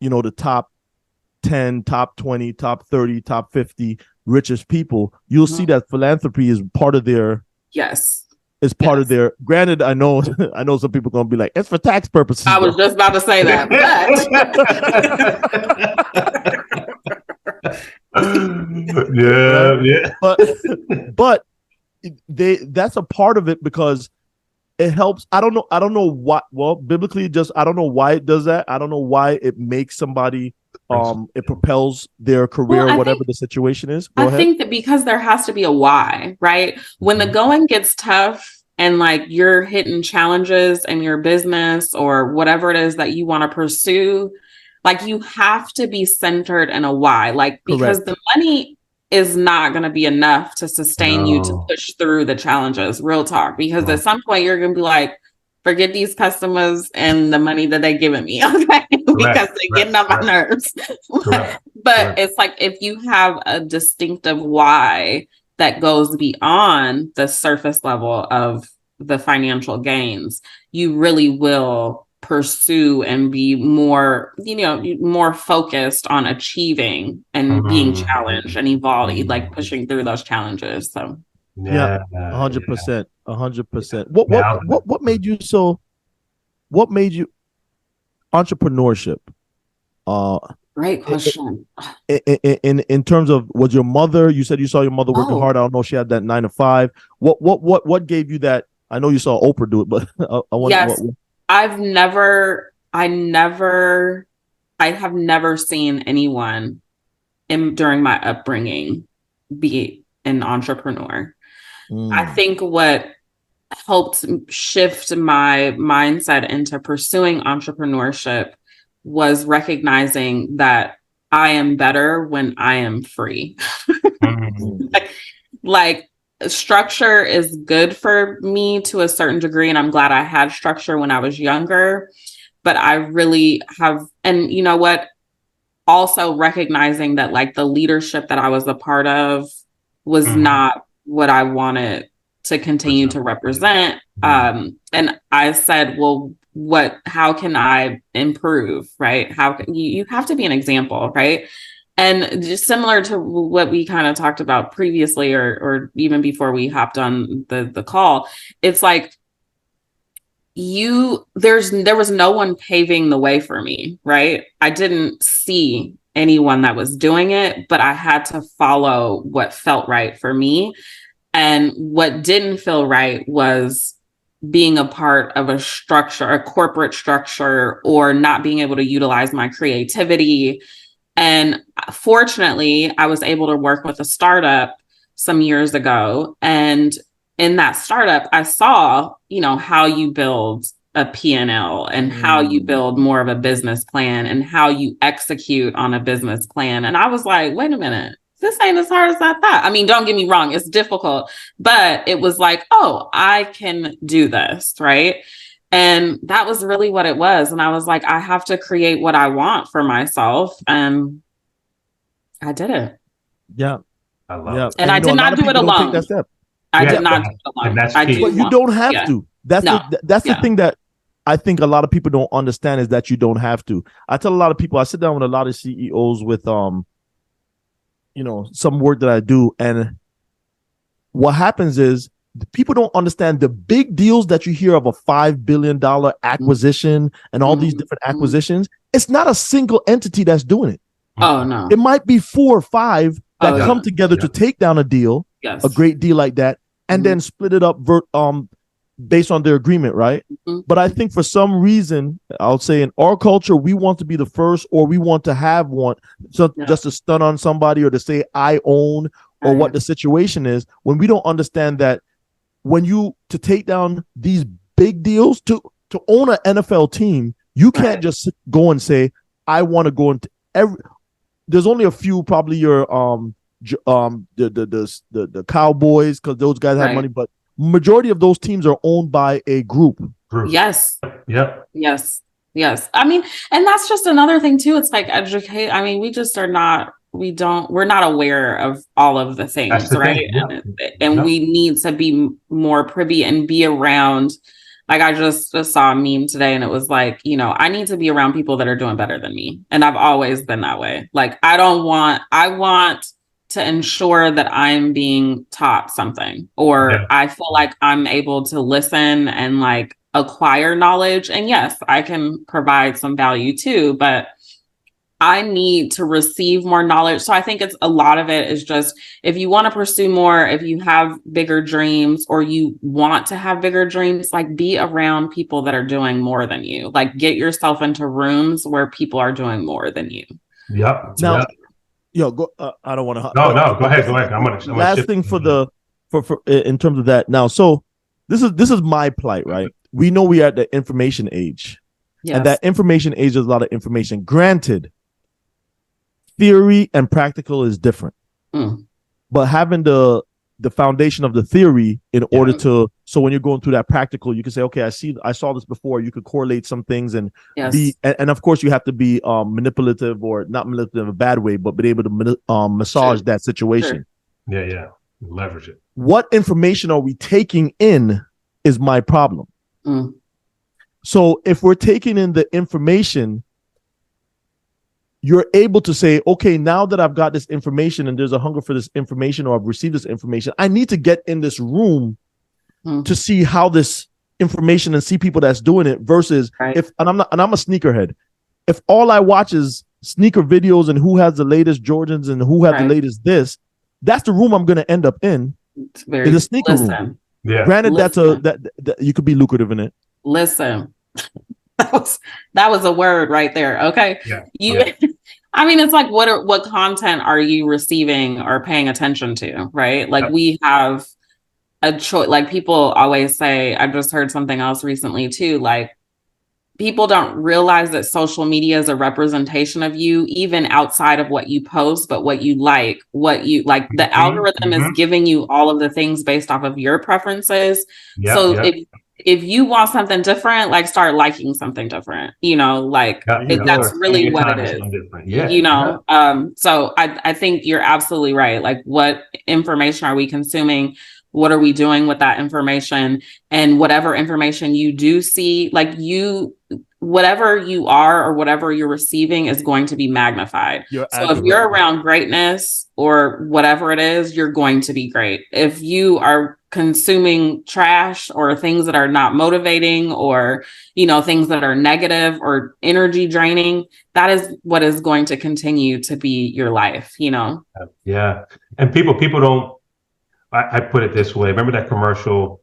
you know, the top 10, top 20, top 30, top 50 richest people, you'll see that philanthropy is part of their It's part of their. Granted, I know some people are gonna be like, it's for tax purposes. I was just about to say that. But that's a part of it because it helps. I don't know what. Well, biblically, I don't know why it does that. I don't know why it makes somebody. It propels their career, whatever the situation is. Go ahead. I think that because there has to be a why, right? When the going gets tough, and like you're hitting challenges in your business or whatever it is that you want to pursue, like you have to be centered in a why, like, because the money is not going to be enough to sustain you to push through the challenges, real talk, because at some point you're going to be like, forget these customers and the money that they're giving me, okay? Because they're getting on my nerves. But it's like, if you have a distinctive why that goes beyond the surface level of the financial gains, you really will pursue and be more, more focused on achieving and being challenged and evolving, like pushing through those challenges. So 100%, 100%. What made you so? What made you entrepreneurship? Great question. In terms of, was your mother? You said you saw your mother working hard. I don't know if she had that 9 to 5. What gave you that? I know you saw Oprah do it, but I want. Yes, I have never seen anyone during my upbringing be an entrepreneur. I think what helped shift my mindset into pursuing entrepreneurship was recognizing that I am better when I am free. Like structure is good for me to a certain degree, and I'm glad I had structure when I was younger, but I really have, and you know what, also recognizing that like the leadership that I was a part of was not what I wanted to continue to represent. And I said, well, how can I improve? Right? How can you have to be an example, right? And just similar to what we kind of talked about previously, or even before we hopped on the call, it's like there was no one paving the way for me, right? I didn't see anyone that was doing it, but I had to follow what felt right for me. And what didn't feel right was being a part of a structure, a corporate structure, or not being able to utilize my creativity. And fortunately, I was able to work with a startup some years ago. And in that startup, I saw, how you build a P&L and how you build more of a business plan and how you execute on a business plan. And I was like, wait a minute, this ain't as hard as I thought. I mean, don't get me wrong, it's difficult, but it was like, oh, I can do this, right? And that was really what it was. And I was like, I have to create what I want for myself. And I did it. Yeah. I love it. And I did not do it alone. Take that step. I did not do it alone. And that's but you don't have to. That's the thing that I think a lot of people don't understand, is that you don't have to. I tell a lot of people, I sit down with a lot of CEOs with some work that I do, and what happens is people don't understand the big deals that you hear of, a $5 billion acquisition and all these different acquisitions. It's not a single entity that's doing it. Oh no. It might be 4 or 5 that come together to take down a deal, a great deal like that, and then split it up based on their agreement, right? But I think for some reason, I'll say in our culture, we want to be the first, or we want to have one, just to stun on somebody or to say I own, or what the situation is, when we don't understand that to take down these big deals, to own an NFL team, you can't just go and say, I want to go into there's only a few, probably your the Cowboys, because those guys have money, but majority of those teams are owned by a group. Yes. Yep. Yes. I mean, and that's just another thing too. It's like educate. I mean, we just are not. We're not aware of all of the things, right? And we need to be more privy and be around. Like I just saw a meme today, and it was like, I need to be around people that are doing better than me, and I've always been that way. Like I want to ensure that I'm being taught something, or I feel like I'm able to listen and like acquire knowledge. And yes, I can provide some value too, but I need to receive more knowledge. So I think a lot of it is just, if you want to pursue more, if you have bigger dreams, or you want to have bigger dreams, like be around people that are doing more than you. Like get yourself into rooms where people are doing more than you. Yep. Now, go. I don't want to. No, go ahead. I'm gonna last thing for in terms of that. Now, so this is my plight, right? We know we are at the information age. Yes. And that information age is a lot of information. Granted, theory and practical is different. But having the foundation of the theory in order to, so when you're going through that practical, you can say, okay, I saw this before. You could correlate some things and and of course you have to be manipulative, or not manipulative in a bad way, but be able to massage that situation. Yeah. Leverage it. What information are we taking in is my problem. So if we're taking in the information, you're able to say, okay, now that I've got this information and there's a hunger for this information, or I've received this information, I need to get in this room to see how this information and see people that's doing it versus and I'm a sneakerhead. If all I watch is sneaker videos and who has the latest Jordans and who have the latest this, that's the room I'm going to end up in. It's a sneaker room. Yeah. Granted, that you could be lucrative in it. Listen, that was a word right there. Okay. Yeah. I mean, it's like, what content are you receiving or paying attention to? Right. Like we have a choice. Like people always say, I just heard something else recently too. Like people don't realize that social media is a representation of you, even outside of what you post, but what you like, the algorithm is giving you all of the things based off of your preferences. If you want something different, like start liking something different, that's really what it is. So I think you're absolutely right. Like, what information are we consuming? What are we doing with that information? And whatever information you do see, whatever you are or whatever you're receiving is going to be magnified. So if you're around greatness or whatever it is, you're going to be great. If you are consuming trash or things that are not motivating, or, things that are negative or energy draining, that is what is going to continue to be your life, Yeah. And people don't, I put it this way. Remember that commercial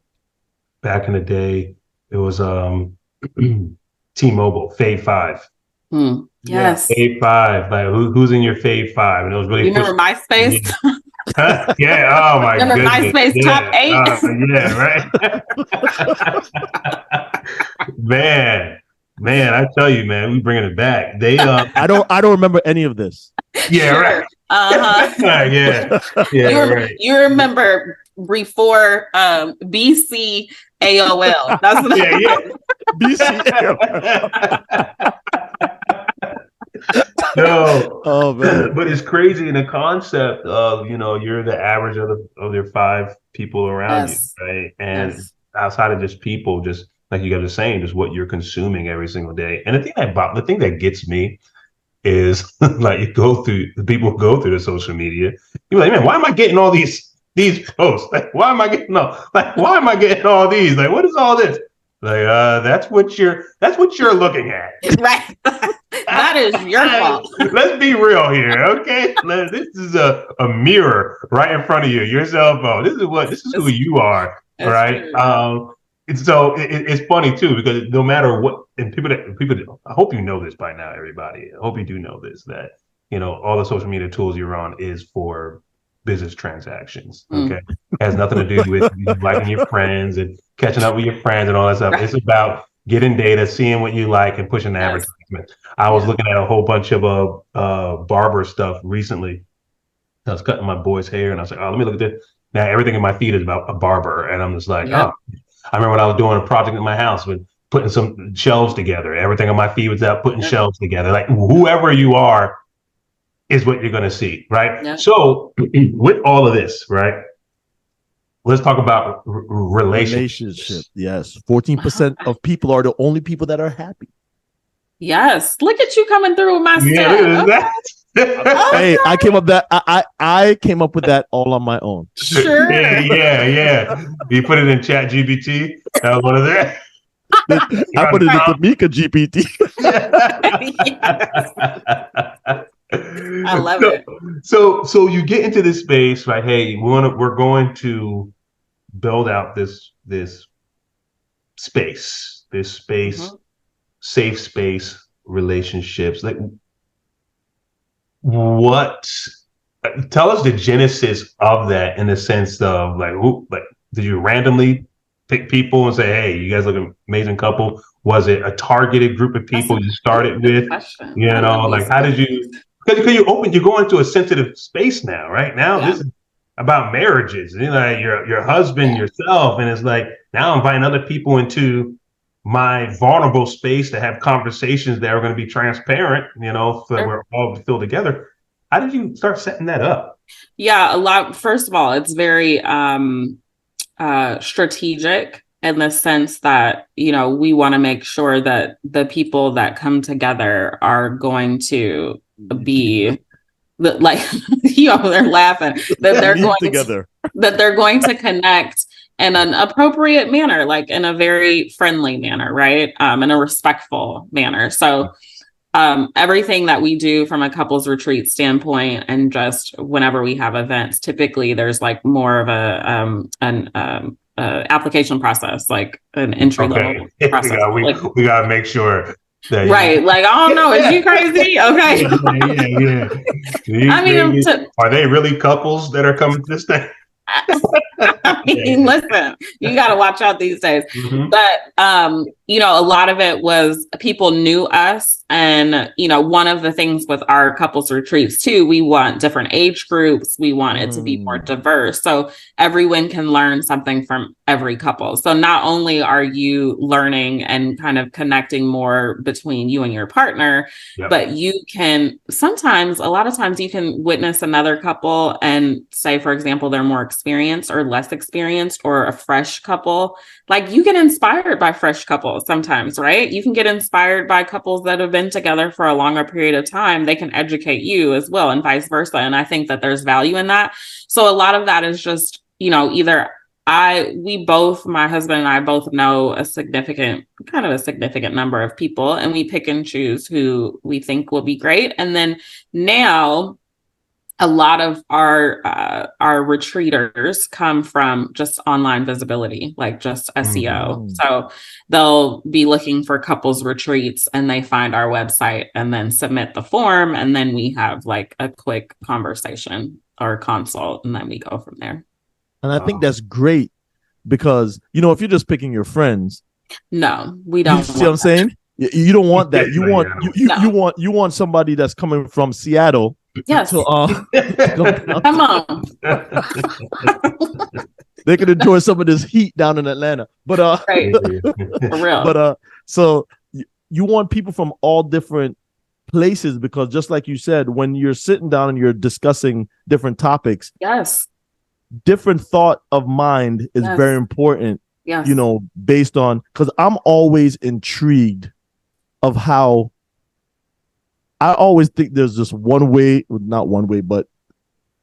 back in the day? It was T-Mobile, Fave 5. Yes. Fave 5. Like who's in your Fave 5? And it was really. You remember MySpace? Yeah. Oh my remember goodness. MySpace top 8? Right. Man, I tell you, man, we bringing it back. They I don't remember any of this. Yeah, right. You remember before BC AOL. That's what BC AOL. No. Oh man. But it's crazy in the concept of, you're the average of their 5 people around you, right? And outside of just people, just like you guys are saying, just what you're consuming every single day. And the thing that gets me is like the people who go through the social media, you're like, man, why am I getting all these posts? Like, why am I getting all these? Like, what is all this? Like, that's what you're looking at. Right. That is your fault. Let's be real here, okay? This is a mirror right in front of you, your cell phone. This is who you are, right? So it's funny too, because no matter what, and people, I hope you know this by now, everybody. I hope you do know this, that all the social media tools you're on is for business transactions. Okay, it has nothing to do with liking your friends and catching up with your friends and all that stuff. Right. It's about getting data, seeing what you like, and pushing the advertisement. I was looking at a whole bunch of barber stuff recently. I was cutting my boy's hair, and I was like, oh, let me look at this. Now everything in my feed is about a barber, and I'm just like, oh. I remember when I was doing a project in my house with putting some shelves together. Everything on my feed was out putting shelves together. Like whoever you are is what you're going to see, right? Yeah. So with all of this, right, let's talk about relationships. Yes. 14% of people are the only people that are happy. Yes. Look at you coming through with my stuff. Hey, I came up I came up with that all on my own. Sure. Yeah. You put it in Chat GPT. That was one of them. I put it in Tamika GPT. I love it. So you get into this space, right? Hey, we're going to build out this space, safe space, relationships. Like, tell us the genesis of that, in the sense of like, did you randomly pick people and say, hey, you guys look an amazing couple? Was it a targeted group of people you started with? Question. You know, like how did you, because you're going to a sensitive space now, right? Now this is about marriages, you know, like your husband, yourself. And it's like, now I'm inviting other people into my vulnerable space to have conversations that are going to be transparent, you know, so we're all feel together. How did you start setting that up? Yeah, a lot. First of all, it's very strategic in the sense that, you know, we want to make sure that the people that come together are going to be like, you know, they're laughing that they're going together, that they're going to connect in an appropriate manner, like in a very friendly manner, right? In a respectful manner. So everything that we do from a couples retreat standpoint, and just whenever we have events, typically there's like more of an application process, like an entry level process. We gotta make sure that like, I don't know, is you crazy? Okay. I mean, are they really couples that are coming to this thing? I mean, listen, you got to watch out these days. But, you know, a lot of it was people knew us. And, you know, one of the things with our couples retreats too, we want different age groups. We want it to be more diverse. So everyone can learn something from every couple. So not only are you learning and kind of connecting more between you and your partner, but you can sometimes, a lot of times you can witness another couple and say, for example, they're more experienced or less experienced, or a fresh couple. Like, you get inspired by fresh couples sometimes, right? You can get inspired by couples that have been together for a longer period of time. They can educate you as well, and vice versa. And I think that there's value in that. So a lot of that is just, you know, either my husband and I both know a significant number of people, and we pick and choose who we think will be great. And then now a lot of our retreaters come from just online visibility, like just SEO. So they'll be looking for couples retreats and they find our website and then submit the form. And then we have like a quick conversation or consult, and then we go from there. And I think that's great because, you know, if you're just picking your friends. No, we don't. You see what I'm saying? You don't want that. You want somebody that's coming from Seattle. Yes. To, come on. They can enjoy some of this heat down in Atlanta. But right. For real. But so you want people from all different places, because just like you said, when you're sitting down and you're discussing different topics, different thought of mind is very important. Yes. You know, based on, because I'm always intrigued of how I always think there's just not one way, but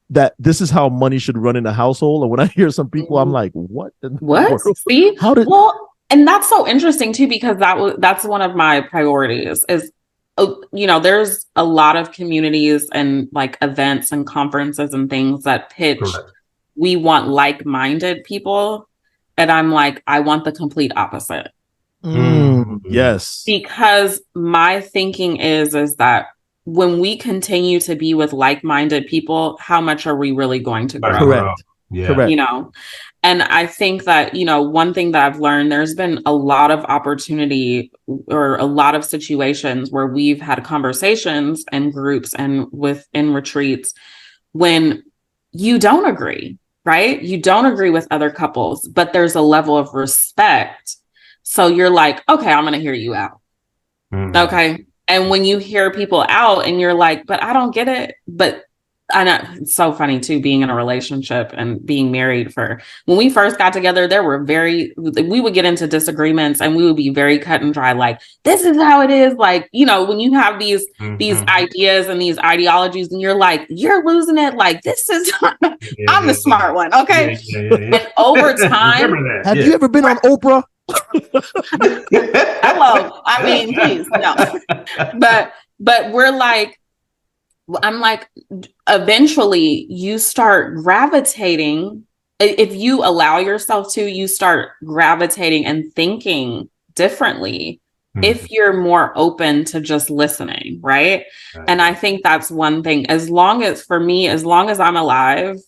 that this is how money should run in a household. And when I hear some people, I'm like, what? See? And that's so interesting too, because that's one of my priorities is, you know, there's a lot of communities and like events and conferences and things that pitch, we want like-minded people. And I'm like, I want the complete opposite. Yes. Because my thinking is that when we continue to be with like-minded people, how much are we really going to grow? Correct. Yeah. Correct. You know, and I think that, you know, one thing that I've learned, there's been a lot of opportunity or a lot of situations where we've had conversations and groups and within retreats when you don't agree, right? You don't agree with other couples, but there's a level of respect. So you're like, okay, I'm going to hear you out. Okay. And when you hear people out and you're like, but I don't get it. But I know it's so funny too, being in a relationship and being married when we first got together, we would get into disagreements and we would be very cut and dry. Like, this is how it is. Like, you know, when you have these ideas and these ideologies and you're like, you're losing it. Like, this is, I'm the smart one. Okay. And over time, have you ever been on Oprah? Hello. I mean, please, no. But we're like, I'm like, eventually you start gravitating. If you allow yourself to, you start gravitating and thinking differently if you're more open to just listening, right? And I think that's one thing. As long as I'm alive,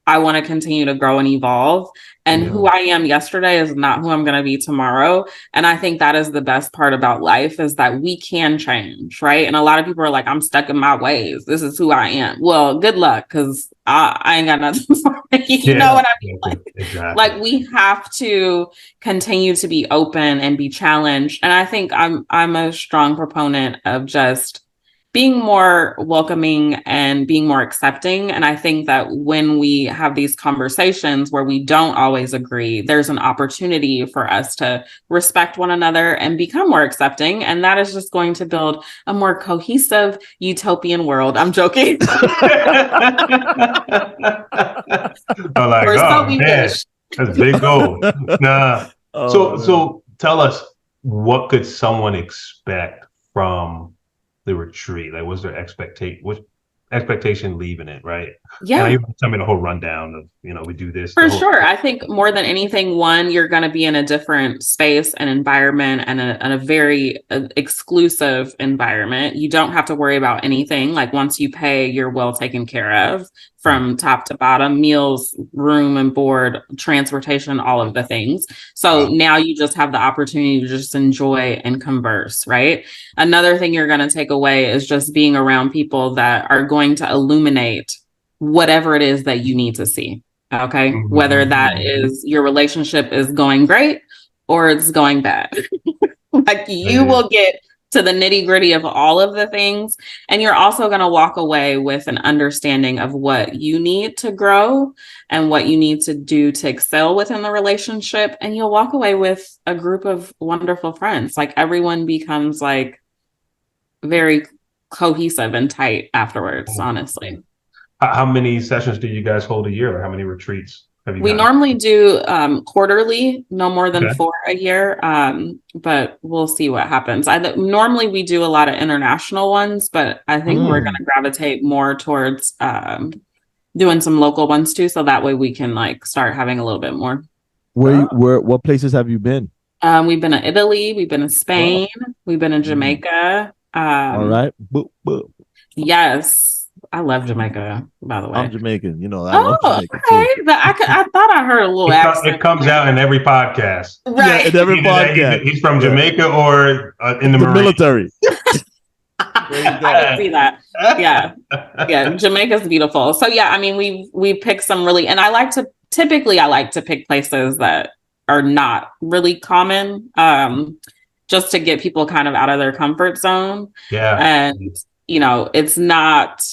I want to continue to grow and evolve. And who I am yesterday is not who I'm going to be tomorrow. And I think that is the best part about life, is that we can change, right? And a lot of people are like, I'm stuck in my ways. This is who I am. Well, good luck, because I ain't got nothing for you. Know what I mean? Like we have to continue to be open and be challenged. And I think I'm a strong proponent of just being more welcoming and being more accepting. And I think that when we have these conversations where we don't always agree, there's an opportunity for us to respect one another and become more accepting. And that is just going to build a more cohesive utopian world. I'm joking. I'm like, oh man, that's big goal. Nah. So tell us, what could someone expect from the retreat? Like, was there expectation leaving it, right? Yeah. And you tell me the whole rundown of, we do this. For sure. I think more than anything, one, you're going to be in a different space and environment, and a very exclusive environment. You don't have to worry about anything. Like, once you pay, you're well taken care of from top to bottom: meals, room and board, transportation, all of the things. So now you just have the opportunity to just enjoy and converse, right? Another thing you're going to take away is just being around people that are going to illuminate whatever it is that you need to see. Okay. Mm-hmm. Whether that is your relationship is going great or it's going bad. Like, you will get to the nitty gritty of all of the things. And you're also going to walk away with an understanding of what you need to grow and what you need to do to excel within the relationship. And you'll walk away with a group of wonderful friends. Like, everyone becomes like very cohesive and tight afterwards, honestly. How many sessions do you guys hold a year, or how many retreats have you? We normally do quarterly, no more than 4 a year, but we'll see what happens. Normally we do a lot of international ones, but I think we're going to gravitate more towards doing some local ones too, so that way we can like start having a little bit more. What places have you been? We've been to Italy, we've been to Spain, we've been in Jamaica. All right. Boop, boop. Yes. I love Jamaica, by the way. I'm Jamaican, I love Jamaica okay. I thought I heard a little accent. It comes out in every podcast. Right. Yeah, in every podcast. He's from Jamaica or in the military. I can see that. Yeah. Jamaica's beautiful. So yeah, I mean, we picked some really, and I like to pick places that are not really common, just to get people kind of out of their comfort zone. Yeah. And it's not,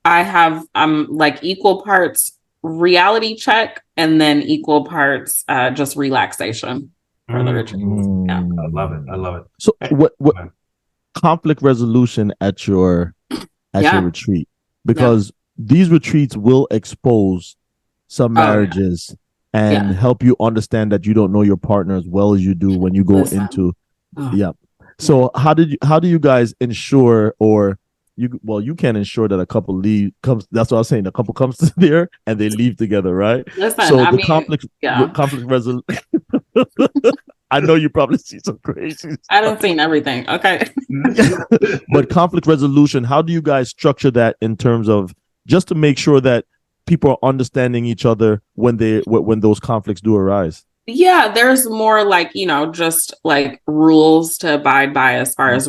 I'm like equal parts reality check and then equal parts just relaxation for the retreat. Yeah. I love it. So what conflict resolution at your retreat? Because these retreats will expose some marriages and help you understand that you don't know your partner as well as you do when you go into So how do you guys ensure, or you can't ensure that a couple comes. That's what I was saying. A couple comes there and they leave together, right? Listen, so conflict resolution. I know you probably see some crazy. I haven't seen everything. Okay. But conflict resolution, how do you guys structure that in terms of just to make sure that people are understanding each other when those conflicts do arise? Yeah, there's more like, just like rules to abide by as far as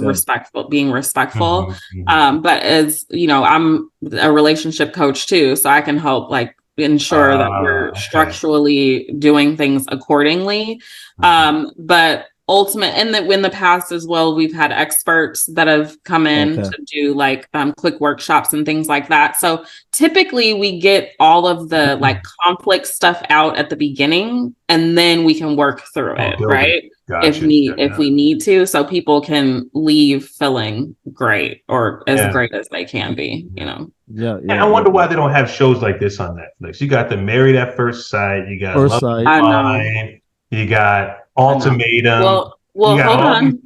being respectful. Mm-hmm. But as I'm a relationship coach too, so I can help like ensure that we're structurally doing things accordingly. But ultimate, and that in the past as well, we've had experts that have come in to do like quick workshops and things like that. So typically we get all of the like conflict stuff out at the beginning, and then we can work through it, right? Gotcha. If we need to, so people can leave feeling great or as great as they can be, Yeah. And I wonder why they don't have shows like this on Netflix. You got the Married at First Sight, you got First Love Sight. Line, you got Ultimatum. Well, hold on.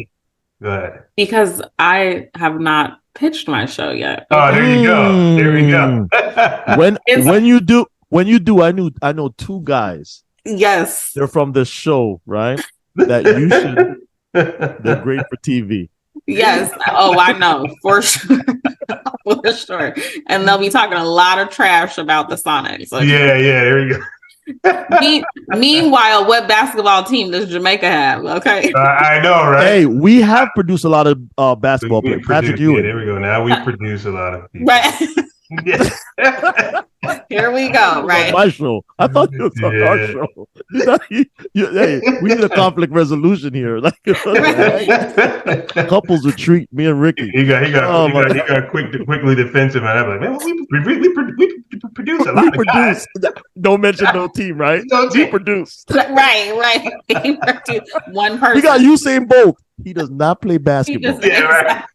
Go ahead. Because I have not pitched my show yet. Oh, there you go. There we go. when you do, I know two guys. Yes. They're from this show, right? That you should. They're great for TV. Yes. Oh, I know for sure. For sure. And they'll be talking a lot of trash about the Sonics. Yeah, there you go. Meanwhile, what basketball team does Jamaica have? Okay. I know, right? Hey, we have produced a lot of basketball players. Patrick Ewing. There we go. Now we produce a lot of people. Right. Here we go. Right. My show. I thought it was on our show. Hey, we need a conflict resolution here. Like couples retreat. Me and Ricky. He got quickly defensive, and I'm like, man, we produce a lot of guys. Don't mention no team, right? We produce. Right. We produce one person. We got Usain Bolt. He does not play basketball. Yeah,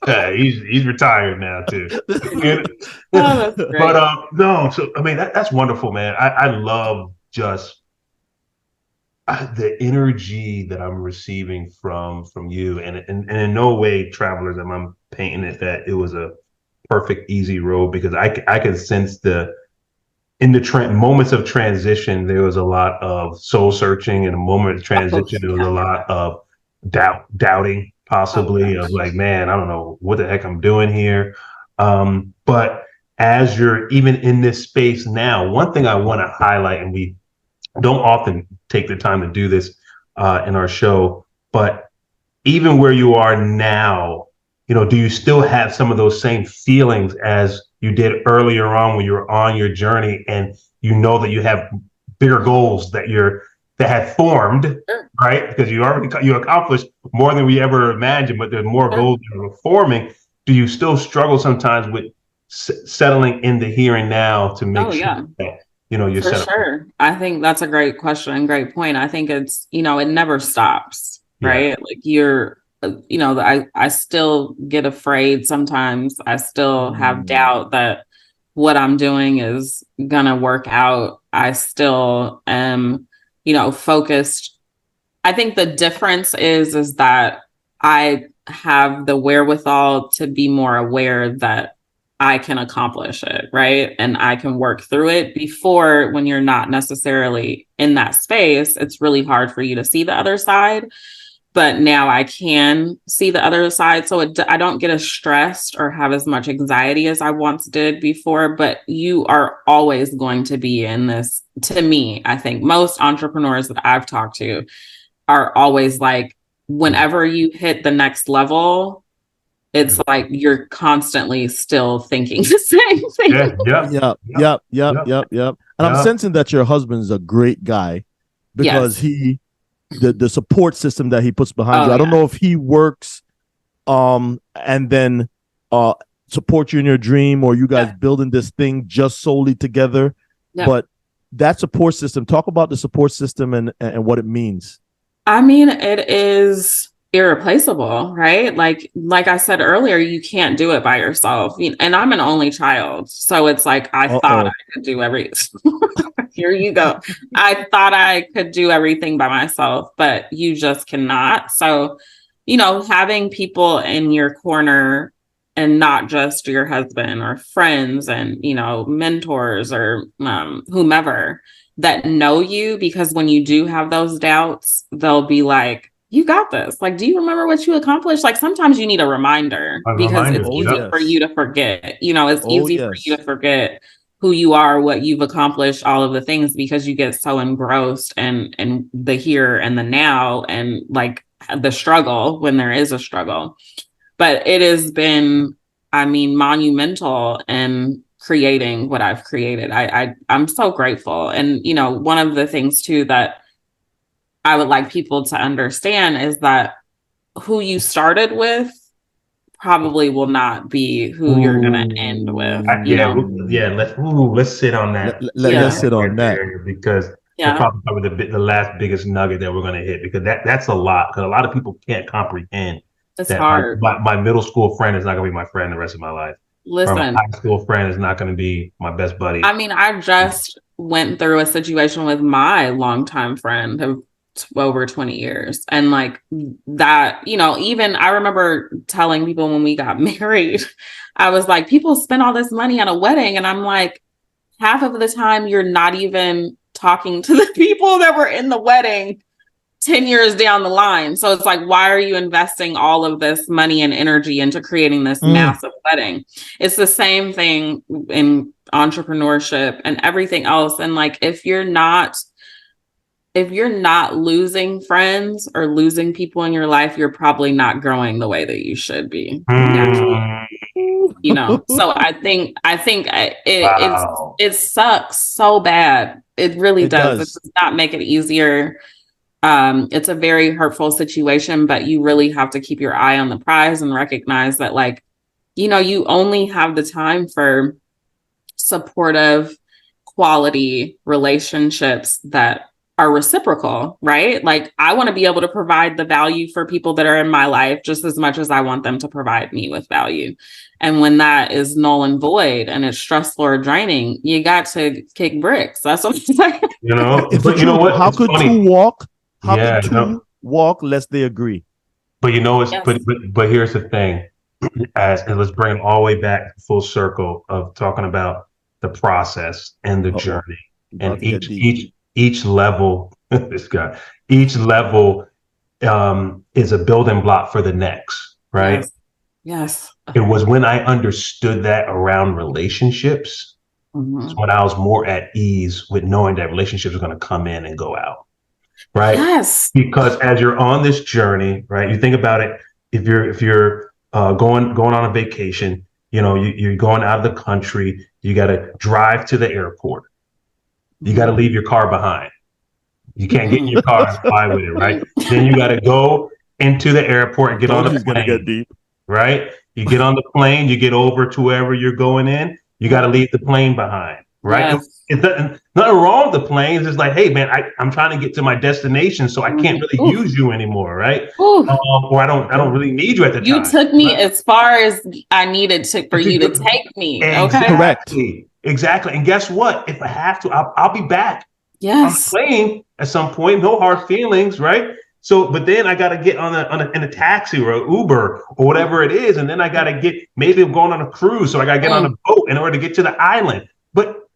right. He's retired now too. That's great. But no, so I mean that's wonderful, man. I love just the energy that I'm receiving from you, and in no way, travelers, I'm painting it that it was a perfect, easy road, because I can sense in the moments of transition, there was a lot of soul searching. In a moment of transition, there was a lot of doubting, possibly, of like, man, I don't know what the heck I'm doing here. But as you're even in this space now, one thing I want to highlight, and we don't often take the time to do this in our show, but even where you are now, do you still have some of those same feelings as you did earlier on when you were on your journey, and you know that you have bigger goals that had formed, right? Because you accomplished more than we ever imagined, but there's more goals that are forming. Do you still struggle sometimes with settling in the here and now to make sure that you're for sure? I think that's a great question and great point. I think it's it never stops, right? Like I still get afraid sometimes. I still have doubt that what I'm doing is gonna work out. I still am focused. I think the difference is that I have the wherewithal to be more aware that I can accomplish it, right? And I can work through it. Before, when you're not necessarily in that space, it's really hard for you to see the other side. But now I can see the other side. So I don't get as stressed or have as much anxiety as I once did before. But you are always going to be in this. To me, I think most entrepreneurs that I've talked to are always like, whenever you hit the next level, it's like you're constantly still thinking the same thing. Yep. And I'm sensing that your husband's a great guy, because the support system that he puts behind you. I don't know if he works and then support you in your dream, or you guys building this thing just solely together. But that support system, talk about the support system and what it means. I mean, it is irreplaceable, right? Like I said earlier, you can't do it by yourself. And I'm an only child. So it's like, I thought I could do here you go. I thought I could do everything by myself, but you just cannot. So, having people in your corner, and not just your husband or friends and, mentors or whomever that know you, because when you do have those doubts, they'll be like, you got this. Like, do you remember what you accomplished? Like, sometimes you need a reminder, because it's easy for you to forget. It's easy for you to forget who you are, what you've accomplished, all of the things, because you get so engrossed in the here and the now, and like the struggle when there is a struggle. But it has been, monumental in creating what I've created. I'm so grateful. And, one of the things too that I would like people to understand is that who you started with probably will not be who you're going to end with. Let's sit on that. Let's sit on that, because it's probably the last biggest nugget that we're going to hit, because that's a lot. Because a lot of people can't comprehend. It's hard. My middle school friend is not going to be my friend the rest of my life. Listen, my high school friend is not going to be my best buddy. I just went through a situation with my longtime friend of over 20 years. And like that, even I remember telling people when we got married, I was like, people spend all this money on a wedding. And I'm like, half of the time you're not even talking to the people that were in the wedding 10 years down the line. So it's like, why are you investing all of this money and energy into creating this massive wedding? It's the same thing in entrepreneurship and everything else. And like, if you're not losing friends or losing people in your life, you're probably not growing the way that you should be naturally. You know, so I think it sucks so bad. It really does. It does not make it easier. It's a very hurtful situation, but you really have to keep your eye on the prize and recognize that, like, you know, you only have the time for supportive, quality relationships that are reciprocal, right? Like, I want to be able to provide the value for people that are in my life just as much as I want them to provide me with value. And when that is null and void and it's stressful or draining, you got to kick bricks. That's what I'm saying. You know, but you know what? How could two walk? How could two walk lest they agree? But you know, but here's the thing. And let's bring it all the way back full circle of talking about the process and the journey, and each level. Each level is a building block for the next, right? Yes. It was when I understood that around relationships, when I was more at ease with knowing that relationships are going to come in and go out, right? Yes. Because as you're on this journey, right, you think about it. If you're going on a vacation, you know, you're going out of the country, you got to drive to the airport. You got to leave your car behind. You can't get in your car and fly with it, right? Then you got to go into the airport and get on the plane. Gonna get deep. Right? You get on the plane, you get over to wherever you're going in, you got to leave the plane behind, right? Yes. Nothing wrong with the plane. It's just like, hey, man, I'm trying to get to my destination, so I can't really use you anymore, right? Or I don't really need you at the time. You took me as far as I needed for you to take me. Exactly. Okay, correct. Exactly. And guess what? If I have to, I'll be back. Yes. On the plane at some point. No hard feelings, right? So, but then I got to get in a taxi or an Uber or whatever it is. And then I got to maybe I'm going on a cruise. So I got to get on a boat in order to get to the island. But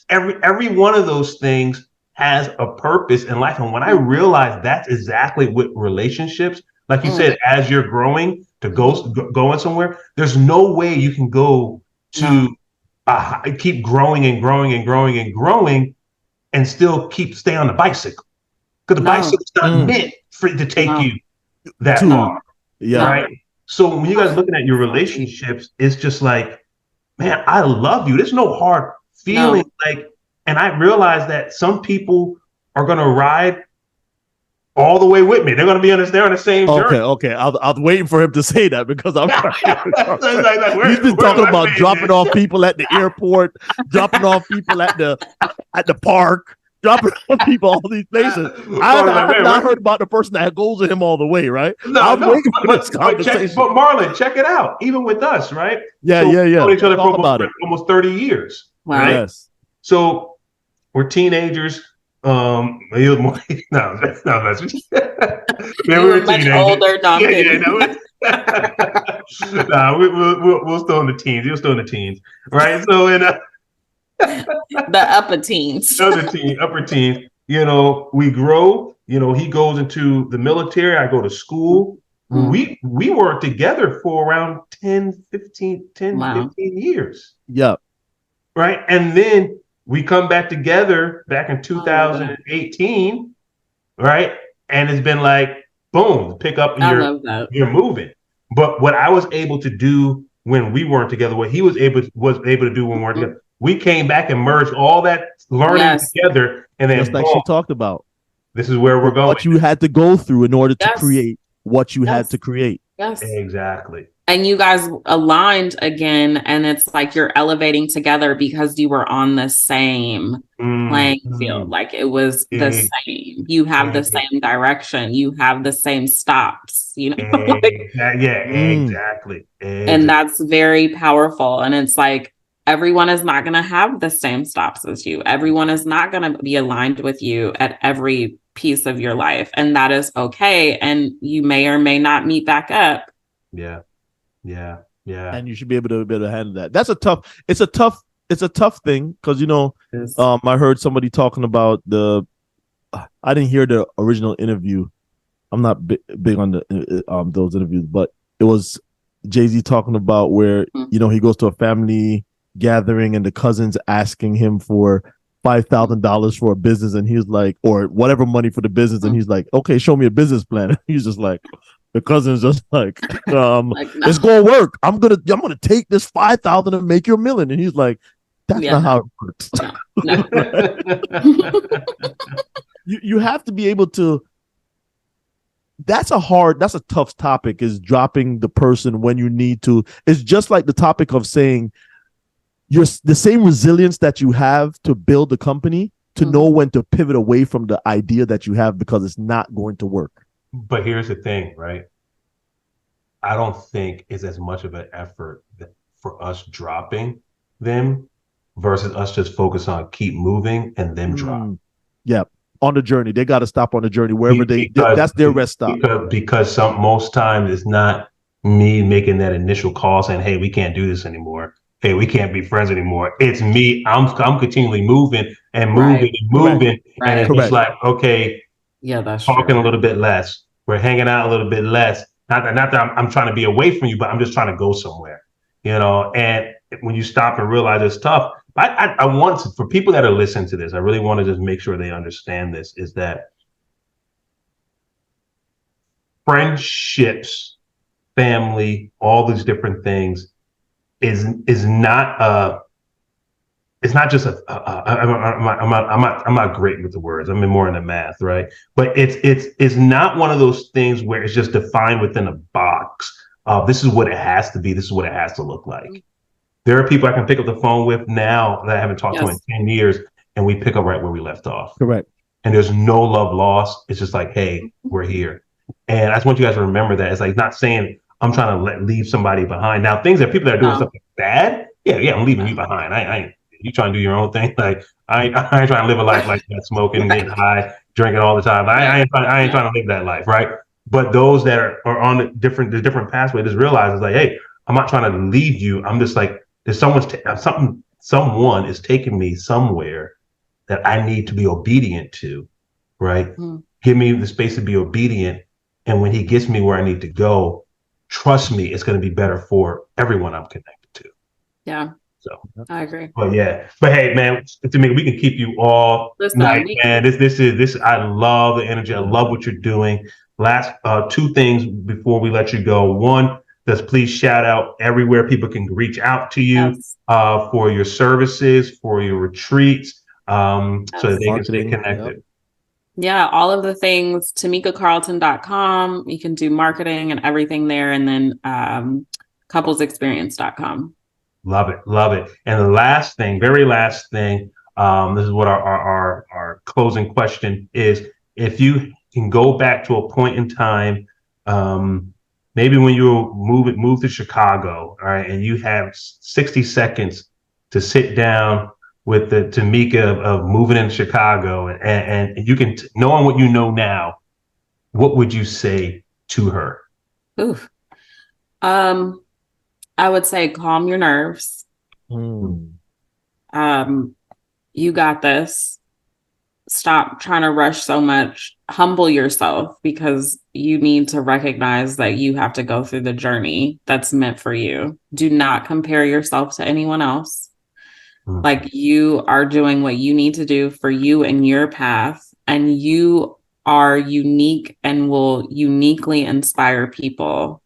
every one of those things has a purpose in life. And when I realized that's exactly what relationships, like you said, as you're growing to going somewhere, there's no way you can go to keep growing and growing and growing and growing and still stay on the bicycle. Because the bicycle's not meant for it to take you that far. Yeah. Right. So when you guys looking at your relationships, it's just like, man, I love you. There's no hard feeling. Like, and I realize that some people are gonna ride all the way with me. They're gonna be on the same journey. Okay. I was waiting for him to say that because I'm he's been talking about dropping off people at the airport, dropping off people at the park. Dropping on people all these places. I've not heard about the person that goes to him all the way, right? I'm waiting for this conversation. But Marlon, check it out. Even with us, right? Yeah. We've known each other for almost 30 years. Wow. Right? Yes. So we're teenagers. That's we were much older. We're still in the teens. You're still in the teens, right? So the upper teens. Upper teens. You know, we grow. You know, he goes into the military. I go to school. We worked together for around 15 years. Yep. Right. And then we come back together back in 2018. Right. And it's been like, boom, pick up and you're moving. But what I was able to do when we weren't together, what he was able to do when we weren't together, we came back and merged all that learning together, and then just like she talked about. This is where we're going. What you had to go through in order to create what you had to create. Yes, exactly. And you guys aligned again, and it's like you're elevating together because you were on the same playing field. Like it was the same. You have the same direction. You have the same stops. You know. Exactly. And that's very powerful. And it's like, everyone is not going to have the same stops as you. Everyone is not going to be aligned with you at every piece of your life. And that is okay. And you may or may not meet back up. Yeah. And you should be able to handle that. It's a tough thing because, you know, I heard somebody talking about the I didn't hear the original interview. I'm not big on the those interviews, but it was Jay-Z talking about where he goes to a family gathering and the cousins asking him for $5,000 for a business, and he's like, or whatever money for the business, and he's like, okay, show me a business plan. He's just like, the cousin's just like, no. It's gonna work. I'm gonna take this 5,000 and make you $1 million, and he's like, that's not how it works. No. You have to be able to. That's a tough topic, is dropping the person when you need to. It's just like the topic of saying the same resilience that you have to build a company, to know when to pivot away from the idea that you have because it's not going to work. But here's the thing, right? I don't think it's as much of an effort for us dropping them versus us just focus on keep moving and then drop. Yeah. On the journey, they got to stop on the journey wherever that's their rest stop. Because most times it's not me making that initial call saying, "Hey, we can't do this anymore. Hey, we can't be friends anymore." It's me. I'm continually moving and moving and moving, and it's just like, okay, that's talking true. a little bit less. We're hanging out a little bit less. Not that I'm trying to be away from you, but I'm just trying to go somewhere, And when you stop and realize it's tough. I want to, for people that are listening to this, I really want to just make sure they understand this, is that friendships, family, all these different things is not it's not just I'm not great with the words. I'm more in the math, right? But it's not one of those things where it's just defined within a box. This is what it has to be. This is what it has to look like. There are people I can pick up the phone with now that I haven't talked to in 10 years, and we pick up right where we left off. Correct. And there's no love lost. It's just like, hey, we're here. And I just want you guys to remember that. It's like not saying I'm trying to leave somebody behind. Now, things that people that are doing something bad, yeah, I'm leaving you behind. I ain't you trying to do your own thing. Like I ain't trying to live a life like that, smoking, getting high, drinking all the time. I ain't trying to live that life, right? But those that are on the different pathway just realize it's like, hey, I'm not trying to leave you. I'm just like, there's someone is taking me somewhere that I need to be obedient to, right? Give me the space to be obedient. And when he gets me where I need to go, trust me, it's going to be better for everyone I'm connected to. Yeah. So I agree. But hey, man, Tamika, we can keep you all night, man. This. I love the energy. I love what you're doing. Last two things before we let you go. One, just please shout out everywhere people can reach out to you for your services, for your retreats, so that they can stay connected. Yeah, all of the things, TamikaCarlton.com. You can do marketing and everything there. And then couplesexperience.com. Love it. And the last thing, very last thing, this is what our closing question is. If you can go back to a point in time, maybe when you move to Chicago, all right, and you have 60 seconds to sit down with the Tamika of moving in Chicago, and you can, knowing what you know now, what would you say to her? Oof. I would say calm your nerves. You got this. Stop trying to rush so much. Humble yourself, because you need to recognize that you have to go through the journey that's meant for you. Do not compare yourself to anyone else. Like, you are doing what you need to do for you and your path, and you are unique and will uniquely inspire people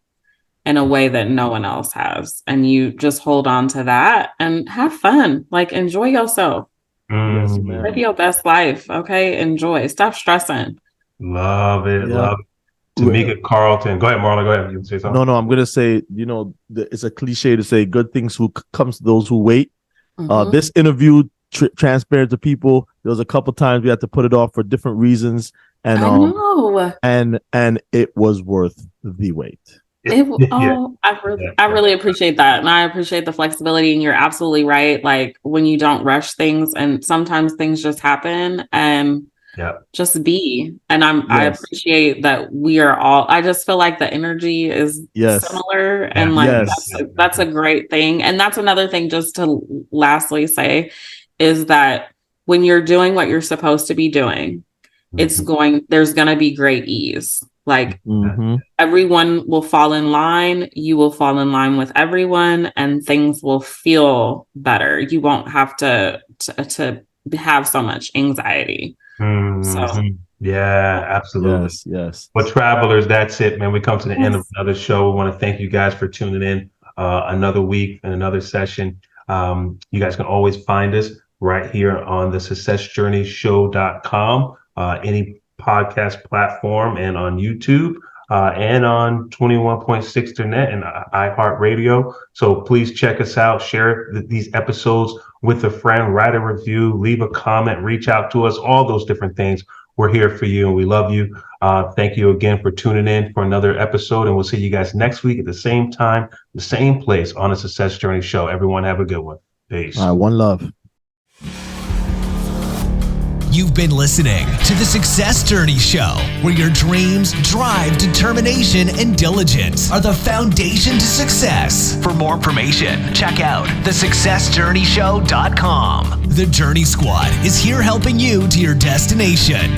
in a way that no one else has. And you just hold on to that and have fun. Like, enjoy yourself. Yes, man. Live your best life. Okay. Enjoy. Stop stressing. Love it. Love it. Tamika Carlton. Go ahead, Marla. Go ahead. You can say something. No, I'm going to say, it's a cliche to say good things comes to those who wait. This interview, transparent to people, there was a couple times we had to put it off for different reasons. And I know. And it was worth the wait. I really appreciate that. And I appreciate the flexibility. And you're absolutely right. Like, when you don't rush things, and sometimes things just happen, and just be. And I appreciate that we are all, I just feel like the energy is similar. And like, that's a great thing. And that's another thing, just to lastly say, is that when you're doing what you're supposed to be doing, there's going to be great ease. Like everyone will fall in line. You will fall in line with everyone, and things will feel better. You won't have to have so much anxiety. So yeah, absolutely. Yes. Well, travelers, that's it, man. We come to the end of another show. We want to thank you guys for tuning in another week and another session. You guys can always find us right here on the successjourneyshow.com, any podcast platform, and on YouTube, and on 21.6 Internet and iHeartRadio. So please check us out, share these episodes with a friend, write a review, leave a comment, reach out to us, all those different things. We're here for you and we love you. Thank you again for tuning in for another episode, and we'll see you guys next week at the same time, the same place on the Success Journey Show. Everyone have a good one. Peace. All right, one love. You've been listening to the Success Journey Show, where your dreams, drive, determination, and diligence are the foundation to success. For more information, check out thesuccessjourneyshow.com. The Journey Squad is here helping you to your destination.